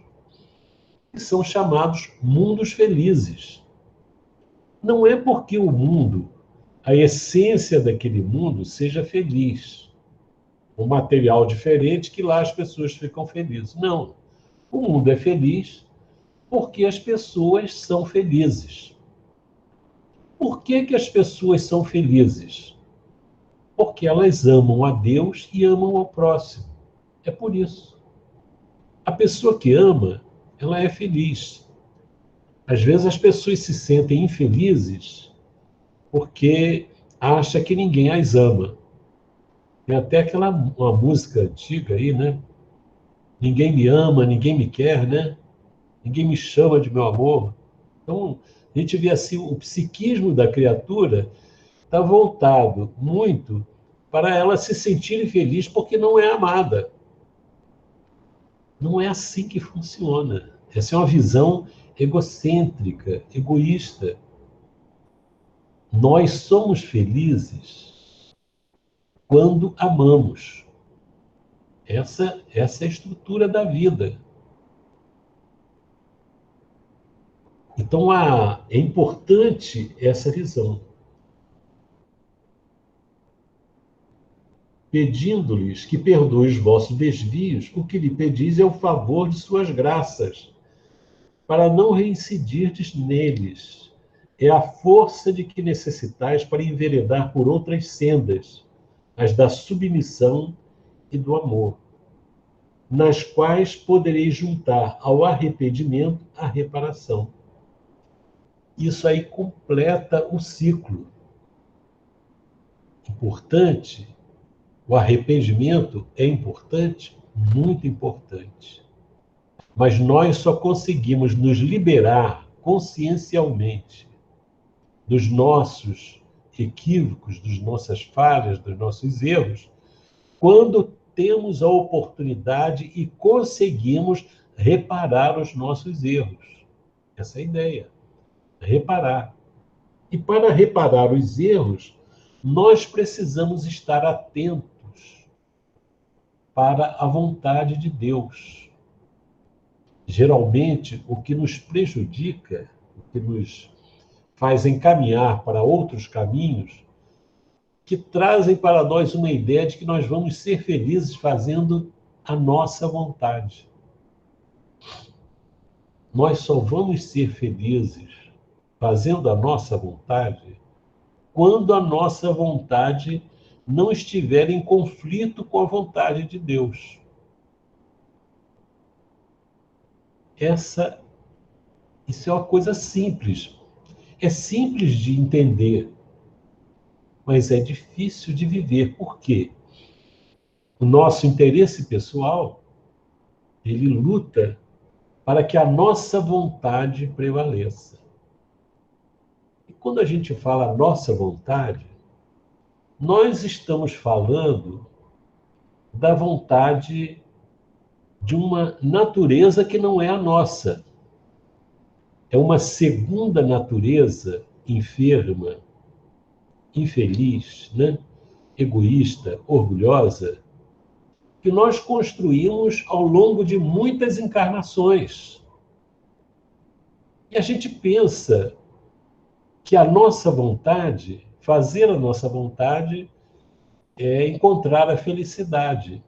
que são chamados mundos felizes. Não é porque o mundo, a essência daquele mundo, seja feliz. Um material diferente que lá as pessoas ficam felizes. Não. O mundo é feliz porque as pessoas são felizes. Por que as pessoas são felizes? Porque elas amam a Deus e amam ao próximo. É por isso. A pessoa que ama, ela é feliz. Às vezes as pessoas se sentem infelizes porque acham que ninguém as ama. Tem até uma música antiga aí, né? Ninguém me ama, ninguém me quer, né? Ninguém me chama de meu amor. Então, a gente vê assim, o psiquismo da criatura está voltado muito para ela se sentir feliz porque não é amada. Não é assim que funciona. Essa é uma visão egocêntrica, egoísta. Nós somos felizes quando amamos. Essa é a estrutura da vida. Então, é importante essa visão. Pedindo-lhes que perdoe os vossos desvios, o que lhe pedis é o favor de suas graças, para não reincidirdes neles. É a força de que necessitais para enveredar por outras sendas, as da submissão e do amor, nas quais podereis juntar ao arrependimento a reparação. Isso aí completa o ciclo. Importante, o arrependimento é importante, muito importante. Mas nós só conseguimos nos liberar consciencialmente dos nossos equívocos, das nossas falhas, dos nossos erros, quando temos a oportunidade e conseguimos reparar os nossos erros. Essa é a ideia. Reparar. E para reparar os erros, nós precisamos estar atentos para a vontade de Deus. Geralmente, o que nos prejudica, o que nos faz encaminhar para outros caminhos, que trazem para nós uma ideia de que nós vamos ser felizes fazendo a nossa vontade. Nós só vamos ser felizes fazendo a nossa vontade quando a nossa vontade não estiver em conflito com a vontade de Deus. Isso é uma coisa simples. É simples de entender, mas é difícil de viver. Por quê? O nosso interesse pessoal, ele luta para que a nossa vontade prevaleça. E quando a gente fala nossa vontade, nós estamos falando da vontade de uma natureza que não é a nossa. É uma segunda natureza enferma, infeliz, né? Egoísta, orgulhosa, que nós construímos ao longo de muitas encarnações. E a gente pensa que a nossa vontade, fazer a nossa vontade, é encontrar a felicidade.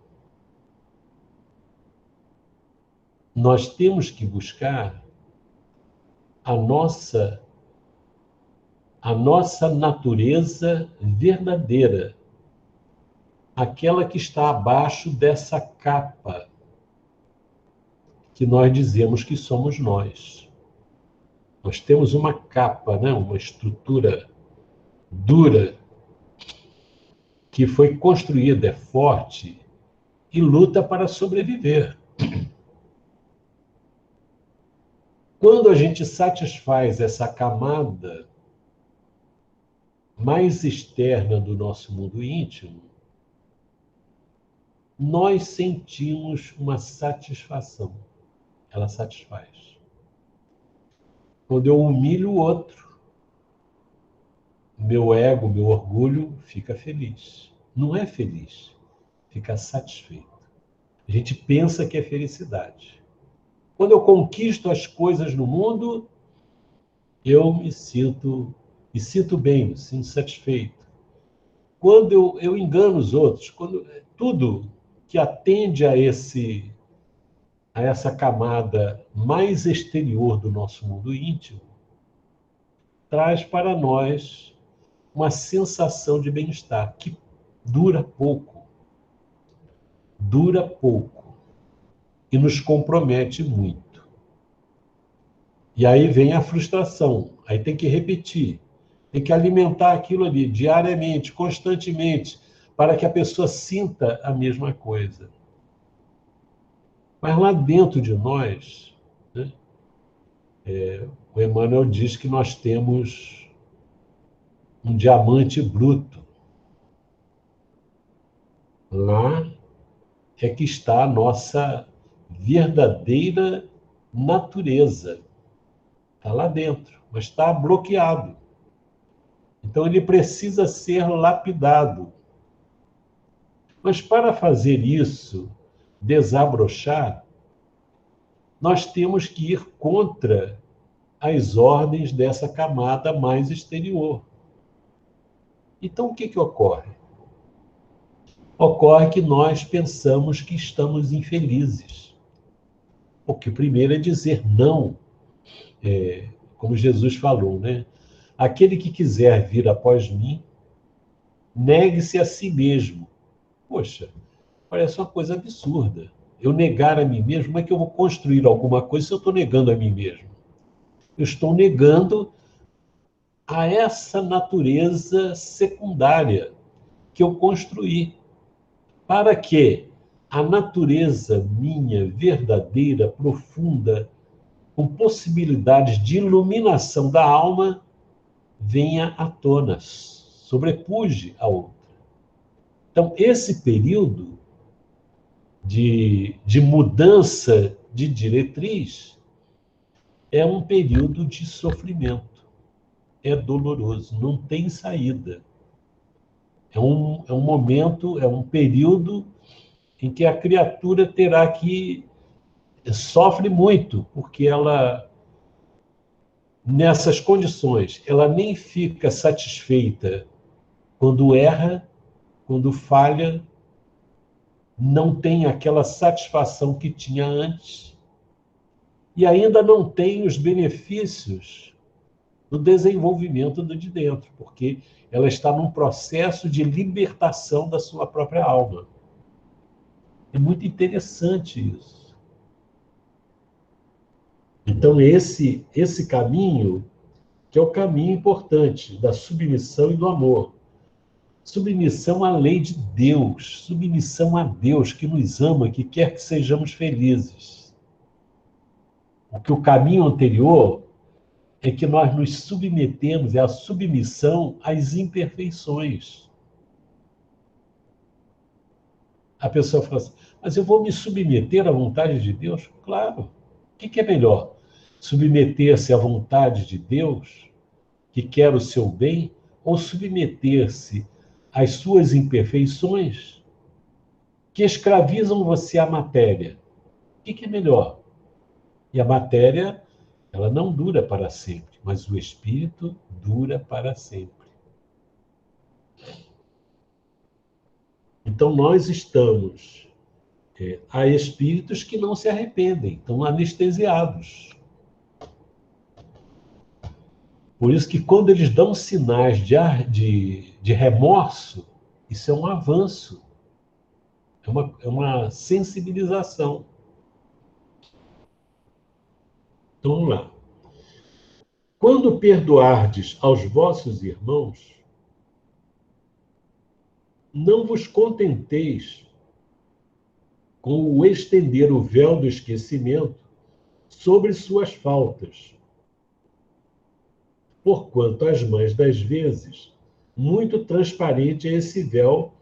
Nós temos que buscar a nossa natureza verdadeira, aquela que está abaixo dessa capa que nós dizemos que somos nós. Nós temos uma capa, né? Uma estrutura dura que foi construída, é forte e luta para sobreviver. Quando a gente satisfaz essa camada mais externa do nosso mundo íntimo, nós sentimos uma satisfação. Ela satisfaz. Quando eu humilho o outro, meu ego, meu orgulho fica feliz. Não é feliz, fica satisfeito. A gente pensa que é felicidade. Quando eu conquisto as coisas no mundo, eu me sinto bem, me sinto satisfeito. Quando eu engano os outros, tudo que atende a essa camada mais exterior do nosso mundo íntimo, traz para nós uma sensação de bem-estar que dura pouco e nos compromete muito. E aí vem a frustração. Aí tem que repetir. Tem que alimentar aquilo ali diariamente, constantemente, para que a pessoa sinta a mesma coisa. Mas lá dentro de nós, né, o Emmanuel diz que nós temos um diamante bruto. Lá é que está a nossa verdadeira natureza. Está lá dentro, mas está bloqueado. Então ele precisa ser lapidado. Mas para fazer isso, desabrochar, nós temos que ir contra as ordens dessa camada mais exterior. Então o que ocorre? Ocorre que nós pensamos que estamos infelizes. Porque primeiro é dizer não, como Jesus falou, né? Aquele que quiser vir após mim, negue-se a si mesmo. Poxa, parece uma coisa absurda. Eu negar a mim mesmo, como é que eu vou construir alguma coisa se eu estou negando a mim mesmo? Eu estou negando a essa natureza secundária que eu construí. Para que a natureza minha, verdadeira, profunda, com possibilidades de iluminação da alma, venha à tona, sobrepuje a outra. Então, esse período de mudança de diretriz é um período de sofrimento. É doloroso, não tem saída. É um momento, é um período em que a criatura terá que sofre muito, porque ela, nessas condições, ela nem fica satisfeita quando erra, quando falha, não tem aquela satisfação que tinha antes, e ainda não tem os benefícios do desenvolvimento do de dentro, porque ela está num processo de libertação da sua própria alma. É muito interessante isso. Então, esse caminho, que é o caminho importante da submissão e do amor. Submissão à lei de Deus, submissão a Deus que nos ama, que quer que sejamos felizes. Porque o caminho anterior é que nós nos submetemos, é a submissão às imperfeições. A pessoa fala assim, mas eu vou me submeter à vontade de Deus? Claro. O que é melhor? Submeter-se à vontade de Deus, que quer o seu bem, ou submeter-se às suas imperfeições, que escravizam você à matéria? O que é melhor? E a matéria, ela não dura para sempre, mas o espírito dura para sempre. Então, nós estamos a espíritos que não se arrependem, estão anestesiados. Por isso que quando eles dão sinais de remorso, isso é um avanço, é uma sensibilização. Então, vamos lá. Quando perdoardes aos vossos irmãos, não vos contenteis com o estender o véu do esquecimento sobre suas faltas, porquanto as mães das vezes, muito transparente é esse véu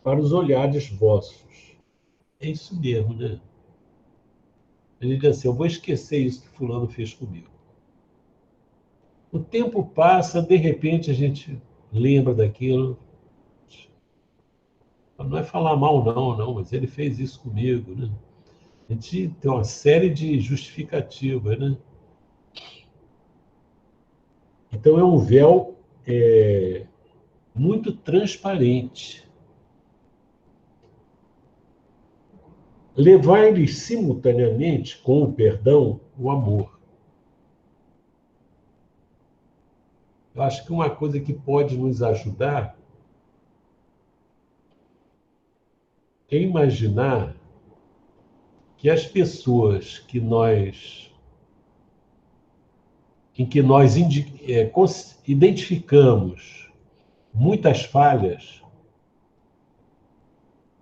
para os olhares vossos. É isso mesmo, né? Ele diz assim, eu vou esquecer isso que fulano fez comigo. O tempo passa, de repente a gente lembra daquilo. Não é falar mal, não, mas ele fez isso comigo, né? A gente tem uma série de justificativas, né? Então é um véu muito transparente. Levai-lhes simultaneamente, com o perdão, o amor. Eu acho que uma coisa que pode nos ajudar é imaginar que as pessoas que nós em que nós identificamos muitas falhas,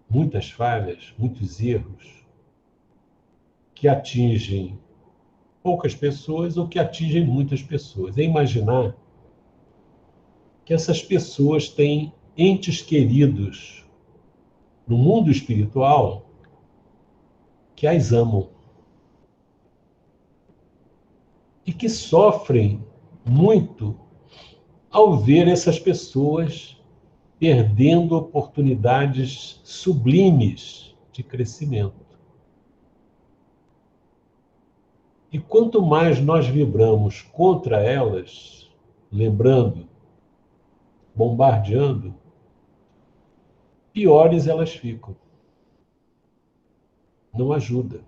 muitos erros que atingem poucas pessoas ou que atingem muitas pessoas. É imaginar que essas pessoas têm entes queridos no mundo espiritual que as amam e que sofrem muito ao ver essas pessoas perdendo oportunidades sublimes de crescimento. E quanto mais nós vibramos contra elas, lembrando, bombardeando, piores elas ficam. Não ajuda.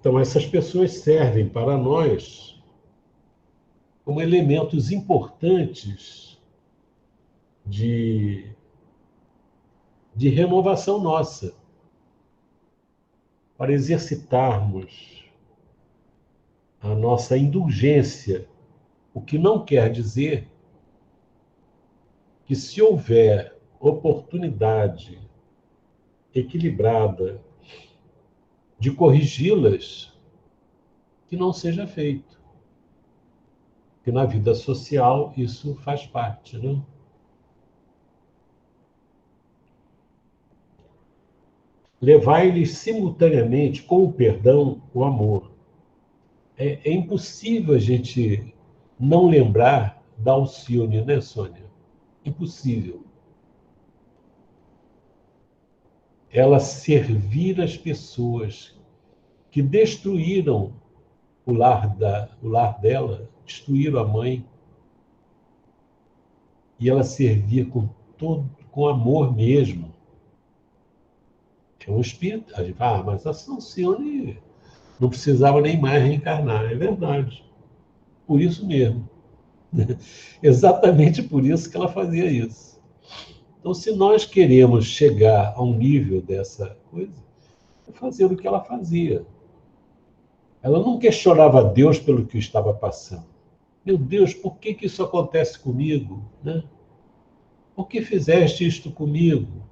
Então, essas pessoas servem para nós como elementos importantes de renovação nossa, para exercitarmos a nossa indulgência, o que não quer dizer que, se houver oportunidade equilibrada de corrigi-las, que não seja feito. Porque na vida social isso faz parte, né? Levai-lhes simultaneamente, com o perdão, o amor. É impossível a gente não lembrar da Alcione, né, Sônia? Impossível. Ela servir as pessoas que destruíram o lar dela, destruíram a mãe, e ela servir com amor mesmo. É um espírito. A gente fala, mas a Alcione não precisava nem mais reencarnar. É verdade. Por isso mesmo. Exatamente por isso que ela fazia isso. Então, se nós queremos chegar a um nível dessa coisa, é fazer o que ela fazia. Ela não questionava Deus pelo que estava passando. Meu Deus, por que isso acontece comigo? Né? Por que fizeste isto comigo?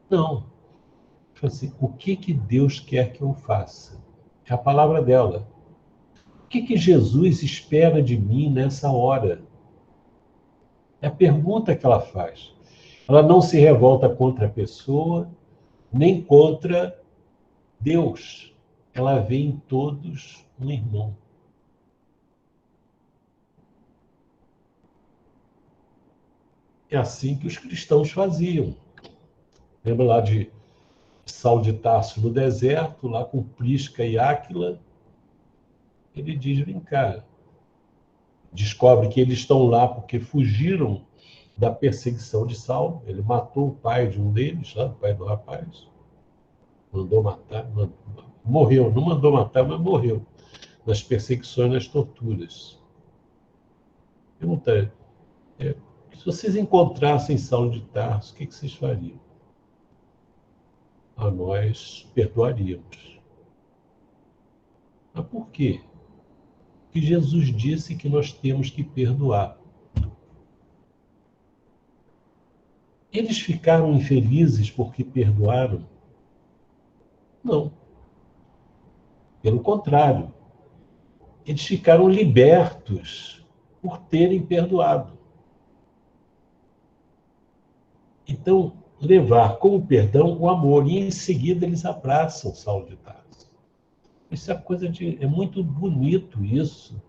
Não. Assim, o que Deus quer que eu faça? É a palavra dela. O que Jesus espera de mim nessa hora? É a pergunta que ela faz. Ela não se revolta contra a pessoa, nem contra Deus. Ela vê em todos um irmão. É assim que os cristãos faziam. Lembra lá de Saulo de Tarso no deserto, lá com Prisca e Áquila? Ele diz, vem cá. Descobre que eles estão lá porque fugiram da perseguição de Saulo. Ele matou o pai de um deles, lá, o pai do rapaz. Mandou matar, morreu. Não mandou matar, mas morreu. Nas perseguições, nas torturas. Pergunta se vocês encontrassem Saulo de Tarso, o que vocês fariam? A nós perdoaríamos. Mas por quê? Porque Jesus disse que nós temos que perdoar. Eles ficaram infelizes porque perdoaram? Não. Pelo contrário. Eles ficaram libertos por terem perdoado. Então, levar como perdão o amor. E em seguida eles abraçam Saulo de Tarso. Isso é coisa de... É muito bonito isso.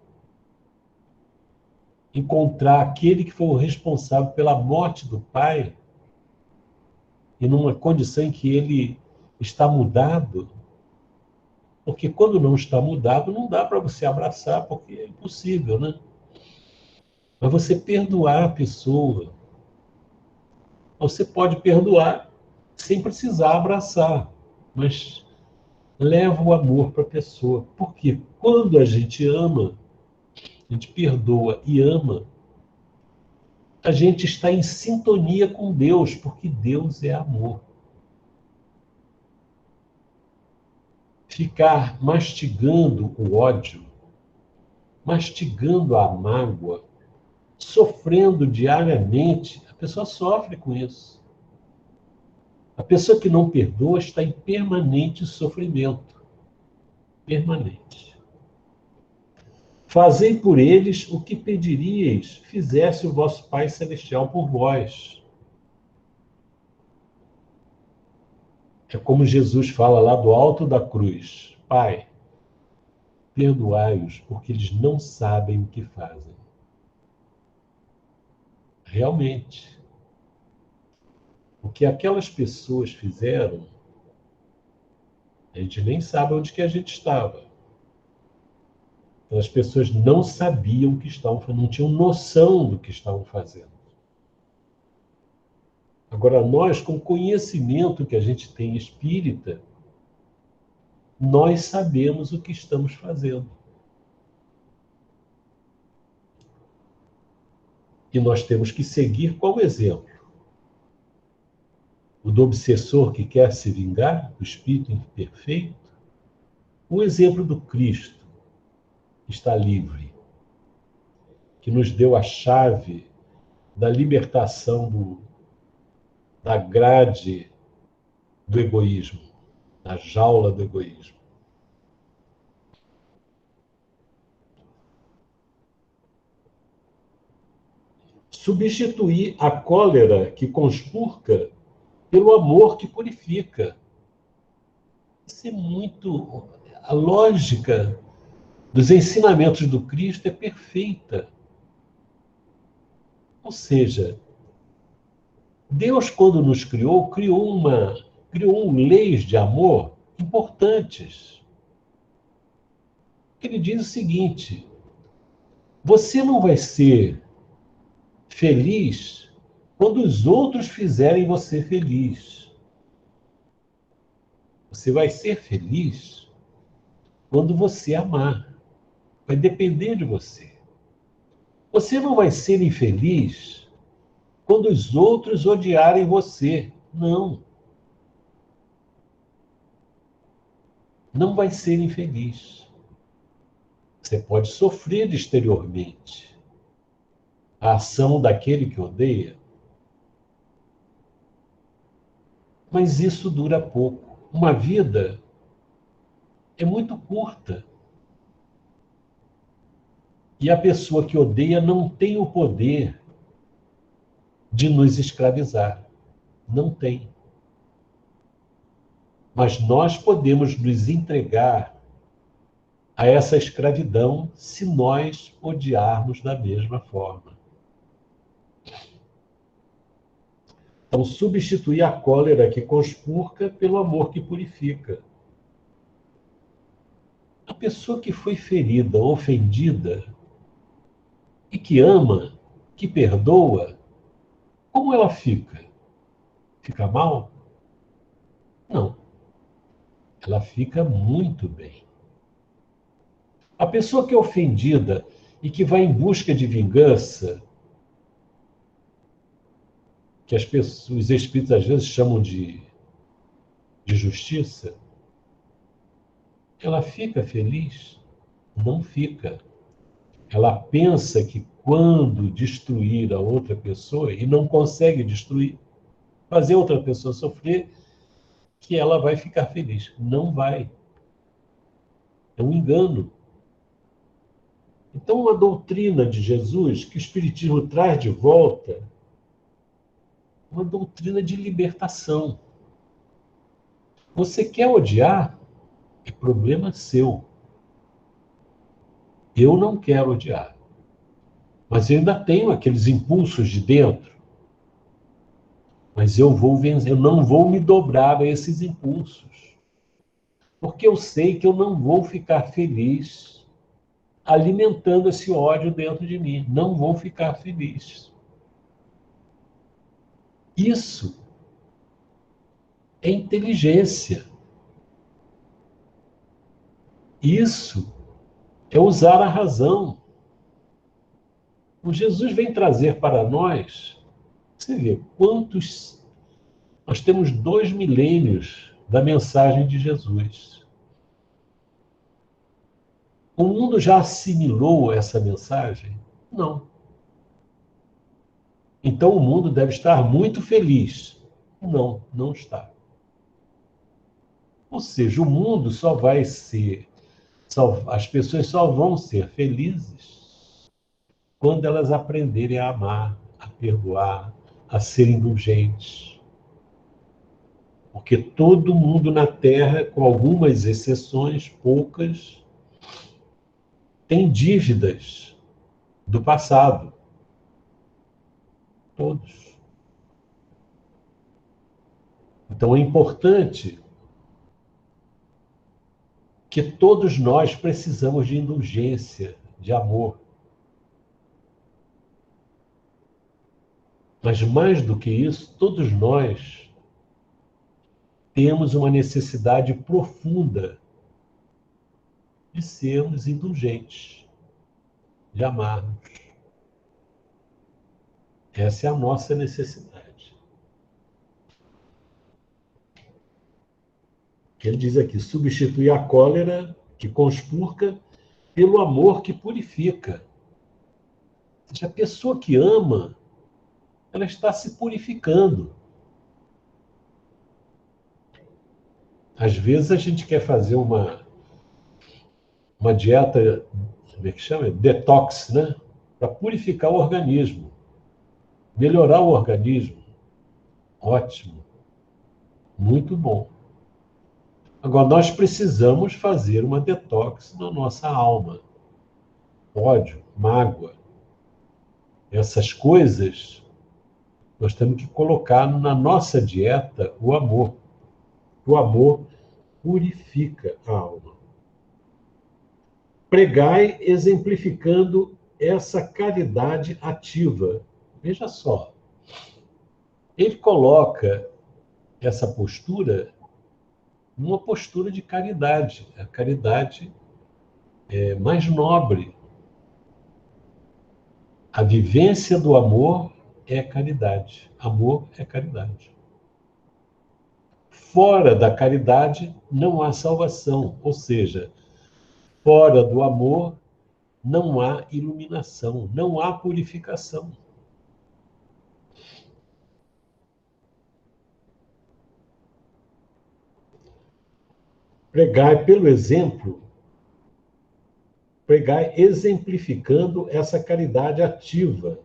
Encontrar aquele que foi o responsável pela morte do pai e numa condição em que ele está mudado. Porque quando não está mudado, não dá para você abraçar, porque é impossível, né? Mas você perdoar a pessoa. Você pode perdoar sem precisar abraçar, mas leva o amor para a pessoa. Porque quando a gente ama, a gente perdoa e ama, a gente está em sintonia com Deus, porque Deus é amor. ficar mastigando o ódio, mastigando a mágoa, sofrendo diariamente, a pessoa sofre com isso. A pessoa que não perdoa está em permanente sofrimento. Permanente. Fazei por eles o que pediríeis, fizesse o vosso Pai Celestial por vós. É como Jesus fala lá do alto da cruz. Pai, perdoai-os, porque eles não sabem o que fazem. Realmente, o que aquelas pessoas fizeram, a gente nem sabe onde que a gente estava. As pessoas não sabiam o que estavam fazendo, não tinham noção do que estavam fazendo. Agora, nós, com o conhecimento que a gente tem espírita, nós sabemos o que estamos fazendo. E nós temos que seguir qual exemplo? O do obsessor que quer se vingar, do espírito imperfeito? O exemplo do Cristo, que está livre, que nos deu a chave da libertação da grade do egoísmo, da jaula do egoísmo. Substituir a cólera que conspurca pelo amor que purifica. Isso é muito... A lógica dos ensinamentos do Cristo é perfeita. Ou seja, Deus, quando nos criou, criou leis de amor importantes. Ele diz o seguinte: você não vai ser feliz quando os outros fizerem você feliz. Você vai ser feliz quando você amar. Vai depender de você. Você não vai ser infeliz quando os outros odiarem você. Não. Não vai ser infeliz. Você pode sofrer exteriormente a ação daquele que odeia, mas isso dura pouco. Uma vida é muito curta. E a pessoa que odeia não tem o poder de nos escravizar. Não tem. Mas nós podemos nos entregar a essa escravidão se nós odiarmos da mesma forma. Então, substituir a cólera que conspurca pelo amor que purifica. A pessoa que foi ferida, ofendida, e que ama, que perdoa, como ela fica? Fica mal? Não. Ela fica muito bem. A pessoa que é ofendida e que vai em busca de vingança, que os espíritos às vezes chamam de justiça, ela fica feliz? Não fica. Ela pensa que quando destruir a outra pessoa, e não consegue destruir, fazer outra pessoa sofrer, que ela vai ficar feliz. Não vai. É um engano. Então, uma doutrina de Jesus que o Espiritismo traz de volta, uma doutrina de libertação. Você quer odiar? É problema seu. Eu não quero odiar. Mas eu ainda tenho aqueles impulsos de dentro. Mas eu vou vencer, eu não vou me dobrar a esses impulsos. Porque eu sei que eu não vou ficar feliz alimentando esse ódio dentro de mim. Não vou ficar feliz. Isso é inteligência. Isso é usar a razão. O Jesus vem trazer para nós, você vê, nós temos 2 milênios da mensagem de Jesus. O mundo já assimilou essa mensagem? Não. Então o mundo deve estar muito feliz. Não, não está. Ou seja, o mundo só vai ser, as pessoas só vão ser felizes quando elas aprenderem a amar, a perdoar, a ser indulgentes. Porque todo mundo na Terra, com algumas exceções, poucas, tem dívidas do passado. Todos. Então é importante que todos nós precisamos de indulgência, de amor. Mas mais do que isso, todos nós temos uma necessidade profunda de sermos indulgentes, de amarmos. Essa é a nossa necessidade. Ele diz aqui, substituir a cólera que conspurca pelo amor que purifica. Ou seja, a pessoa que ama, ela está se purificando. Às vezes a gente quer fazer uma dieta, como é que chama? Detox, né? Para purificar o organismo, melhorar o organismo. Ótimo, muito bom. Agora, nós precisamos fazer uma detox na nossa alma. Ódio, mágoa, essas coisas, nós temos que colocar na nossa dieta o amor. O amor purifica a alma. Pregai exemplificando essa caridade ativa. Veja só, ele coloca essa postura numa postura de caridade. A caridade é mais nobre. A vivência do amor é caridade. Amor é caridade. Fora da caridade não há salvação, ou seja, fora do amor não há iluminação, não há purificação. Pregai pelo exemplo, pregai exemplificando essa caridade ativa,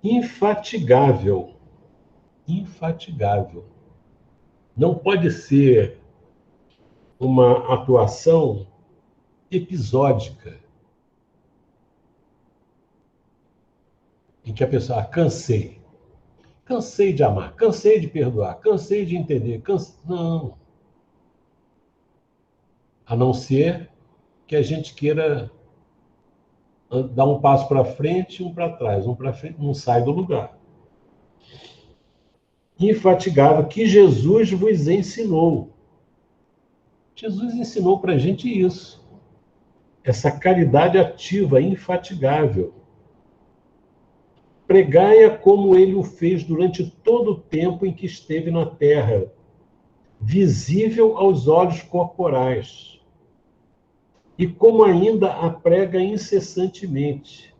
infatigável. Infatigável. Não pode ser uma atuação episódica, em que a pessoa, cansei de amar, cansei de perdoar, cansei de entender, não. A não ser que a gente queira dar um passo para frente e um para trás, um para frente, não sai do lugar. Infatigável, que Jesus vos ensinou. Jesus ensinou para a gente isso. Essa caridade ativa, infatigável. Pregai-a como ele o fez durante todo o tempo em que esteve na terra, visível aos olhos corporais, e como ainda a prega incessantemente,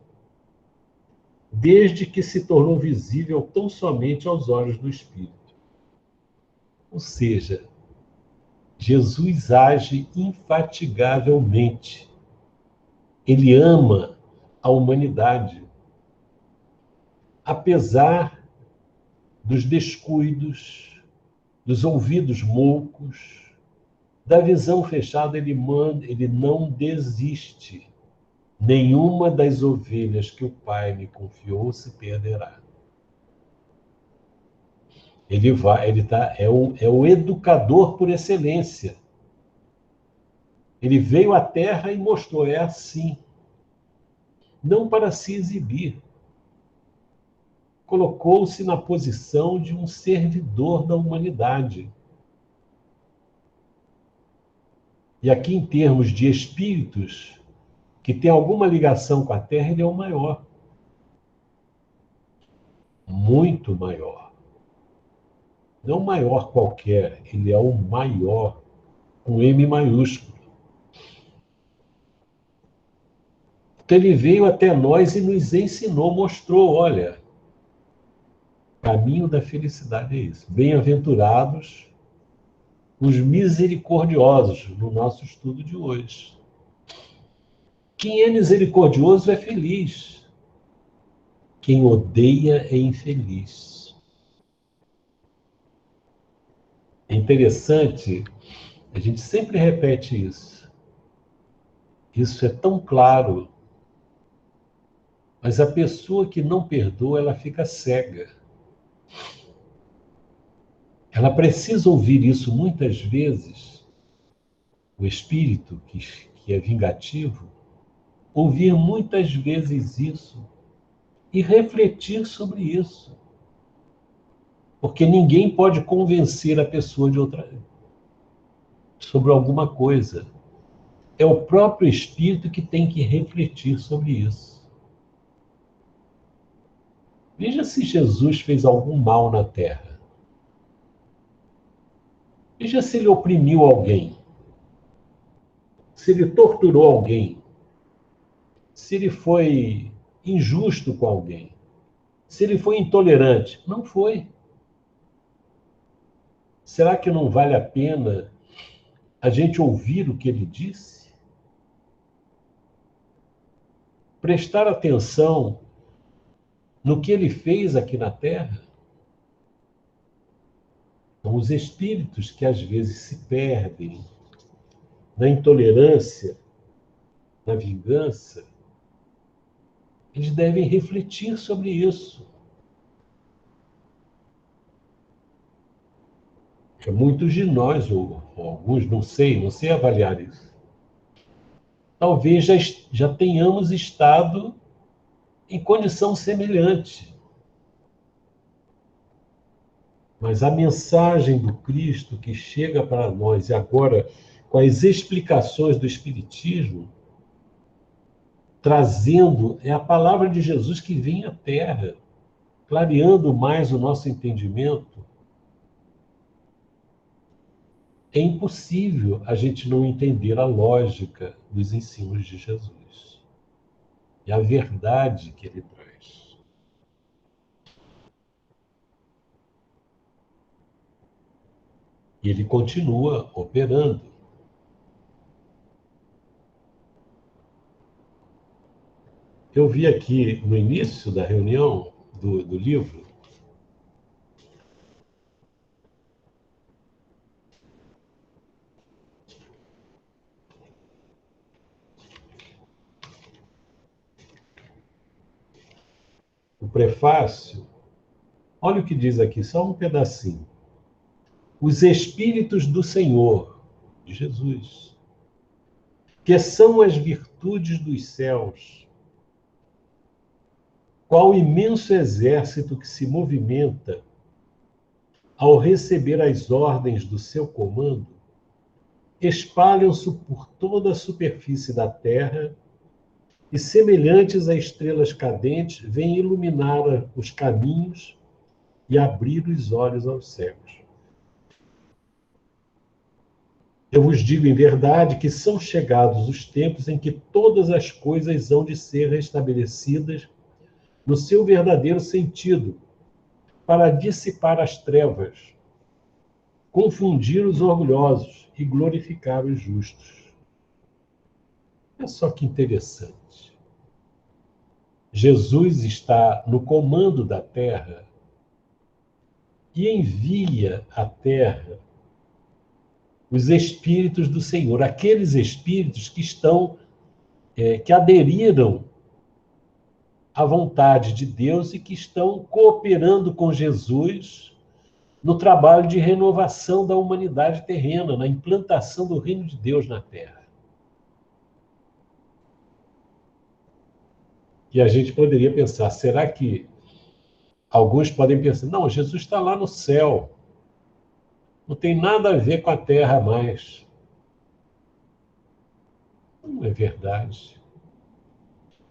desde que se tornou visível tão somente aos olhos do Espírito. Ou seja, Jesus age infatigavelmente. Ele ama a humanidade, apesar dos descuidos, dos ouvidos moucos, da visão fechada, ele não desiste. Nenhuma das ovelhas que o Pai me confiou se perderá. É o educador por excelência. Ele veio à Terra e mostrou, é assim. Não para se exibir. Colocou-se na posição de um servidor da humanidade. E aqui, em termos de espíritos que tem alguma ligação com a Terra, ele é o maior. Muito maior. Não maior qualquer, ele é o maior, com M maiúsculo. Então, ele veio até nós e nos ensinou, mostrou, olha, o caminho da felicidade é isso. Bem-aventurados os misericordiosos, no nosso estudo de hoje. Quem é misericordioso é feliz. Quem odeia é infeliz. É interessante, a gente sempre repete isso. Isso é tão claro. Mas a pessoa que não perdoa, ela fica cega. Ela precisa ouvir isso muitas vezes, o espírito que é vingativo, ouvir muitas vezes isso e refletir sobre isso. Porque ninguém pode convencer a pessoa sobre alguma coisa. É o próprio espírito que tem que refletir sobre isso. Veja se Jesus fez algum mal na Terra. Veja se ele oprimiu alguém. Se ele torturou alguém. Se ele foi injusto com alguém. Se ele foi intolerante. Não foi. Será que não vale a pena a gente ouvir o que ele disse? Prestar atenção no que ele fez aqui na Terra? São os espíritos que às vezes se perdem na intolerância, na vingança. Eles devem refletir sobre isso. Porque muitos de nós, ou alguns, não sei avaliar isso. Talvez já tenhamos estado em condição semelhante. Mas a mensagem do Cristo que chega para nós, e agora com as explicações do Espiritismo, trazendo, é a palavra de Jesus que vem à Terra, clareando mais o nosso entendimento. É impossível a gente não entender a lógica dos ensinos de Jesus e a verdade que ele traz. E ele continua operando. Eu vi aqui no início da reunião do livro o prefácio. Olha o que diz aqui, só um pedacinho. Os Espíritos do Senhor, de Jesus, que são as virtudes dos céus, qual imenso exército que se movimenta ao receber as ordens do seu comando, espalham-se por toda a superfície da terra e, semelhantes a estrelas cadentes, vêm iluminar os caminhos e abrir os olhos aos cegos. Eu vos digo em verdade que são chegados os tempos em que todas as coisas hão de ser restabelecidas no seu verdadeiro sentido, para dissipar as trevas, confundir os orgulhosos e glorificar os justos. Olha só que interessante. Jesus está no comando da terra e envia à terra os espíritos do Senhor, aqueles espíritos que que aderiram à vontade de Deus e que estão cooperando com Jesus no trabalho de renovação da humanidade terrena, na implantação do reino de Deus na Terra. E a gente poderia pensar, será que alguns podem pensar, não, Jesus está lá no céu, não tem nada a ver com a Terra mais. Não é verdade.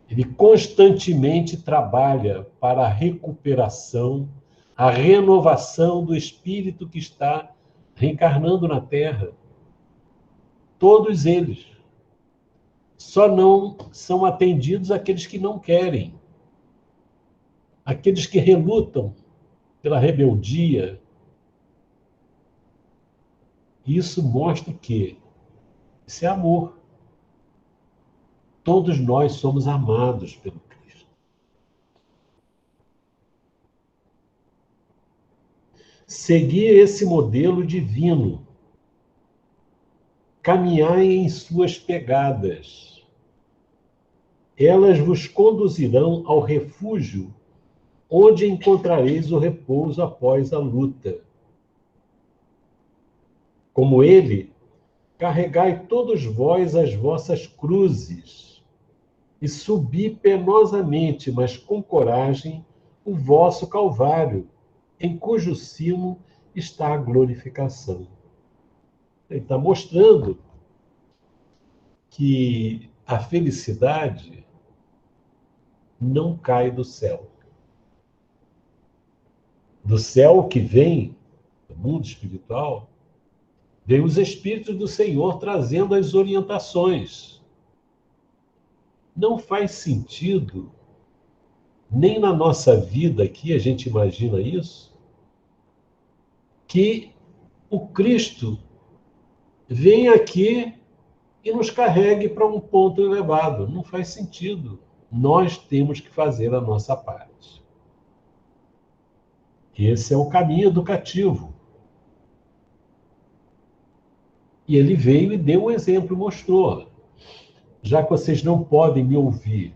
Ele constantemente trabalha para a recuperação, a renovação do espírito que está reencarnando na Terra. Todos eles. Só não são atendidos aqueles que não querem, aqueles que relutam pela rebeldia. Isso mostra o quê? Isso é amor. Todos nós somos amados pelo Cristo. Seguir esse modelo divino, caminhai em suas pegadas. Elas vos conduzirão ao refúgio, onde encontrareis o repouso após a luta. Como ele, carregai todos vós as vossas cruzes, e subi penosamente, mas com coragem, o vosso Calvário, em cujo cimo está a glorificação. Ele está mostrando que a felicidade não cai do céu. Do céu que vem, do mundo espiritual, vem os Espíritos do Senhor trazendo as orientações. Não faz sentido, nem na nossa vida aqui, a gente imagina isso, que o Cristo venha aqui e nos carregue para um ponto elevado. Não faz sentido. Nós temos que fazer a nossa parte. Esse é o caminho educativo. E ele veio e deu um exemplo, mostrou. Já que vocês não podem me ouvir,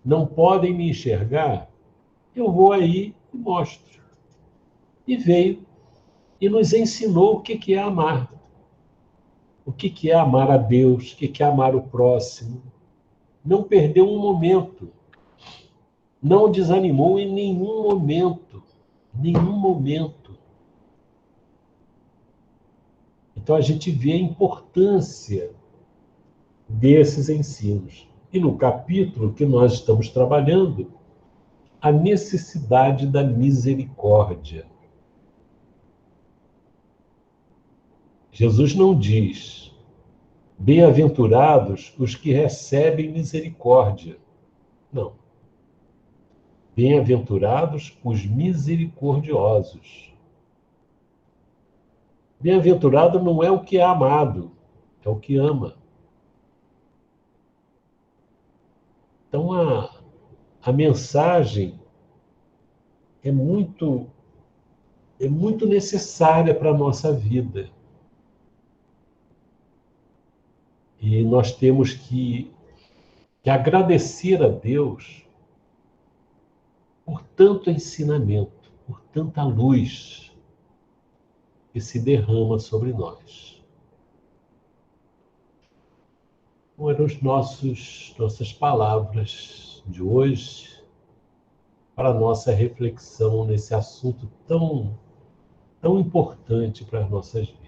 não podem me enxergar, eu vou aí e mostro. E veio e nos ensinou o que é amar. O que é amar a Deus, o que é amar o próximo. Não perdeu um momento. Não desanimou em nenhum momento. Nenhum momento. Então a gente vê a importância desses ensinos. E no capítulo que nós estamos trabalhando, a necessidade da misericórdia. Jesus não diz: bem-aventurados os que recebem misericórdia. Não. Bem-aventurados os misericordiosos. Bem-aventurado não é o que é amado, é o que ama. Então, a mensagem é muito necessária para a nossa vida. E nós temos que agradecer a Deus por tanto ensinamento, por tanta luz que se derrama sobre nós. Então, eram nossas palavras de hoje para a nossa reflexão nesse assunto tão importante para as nossas vidas.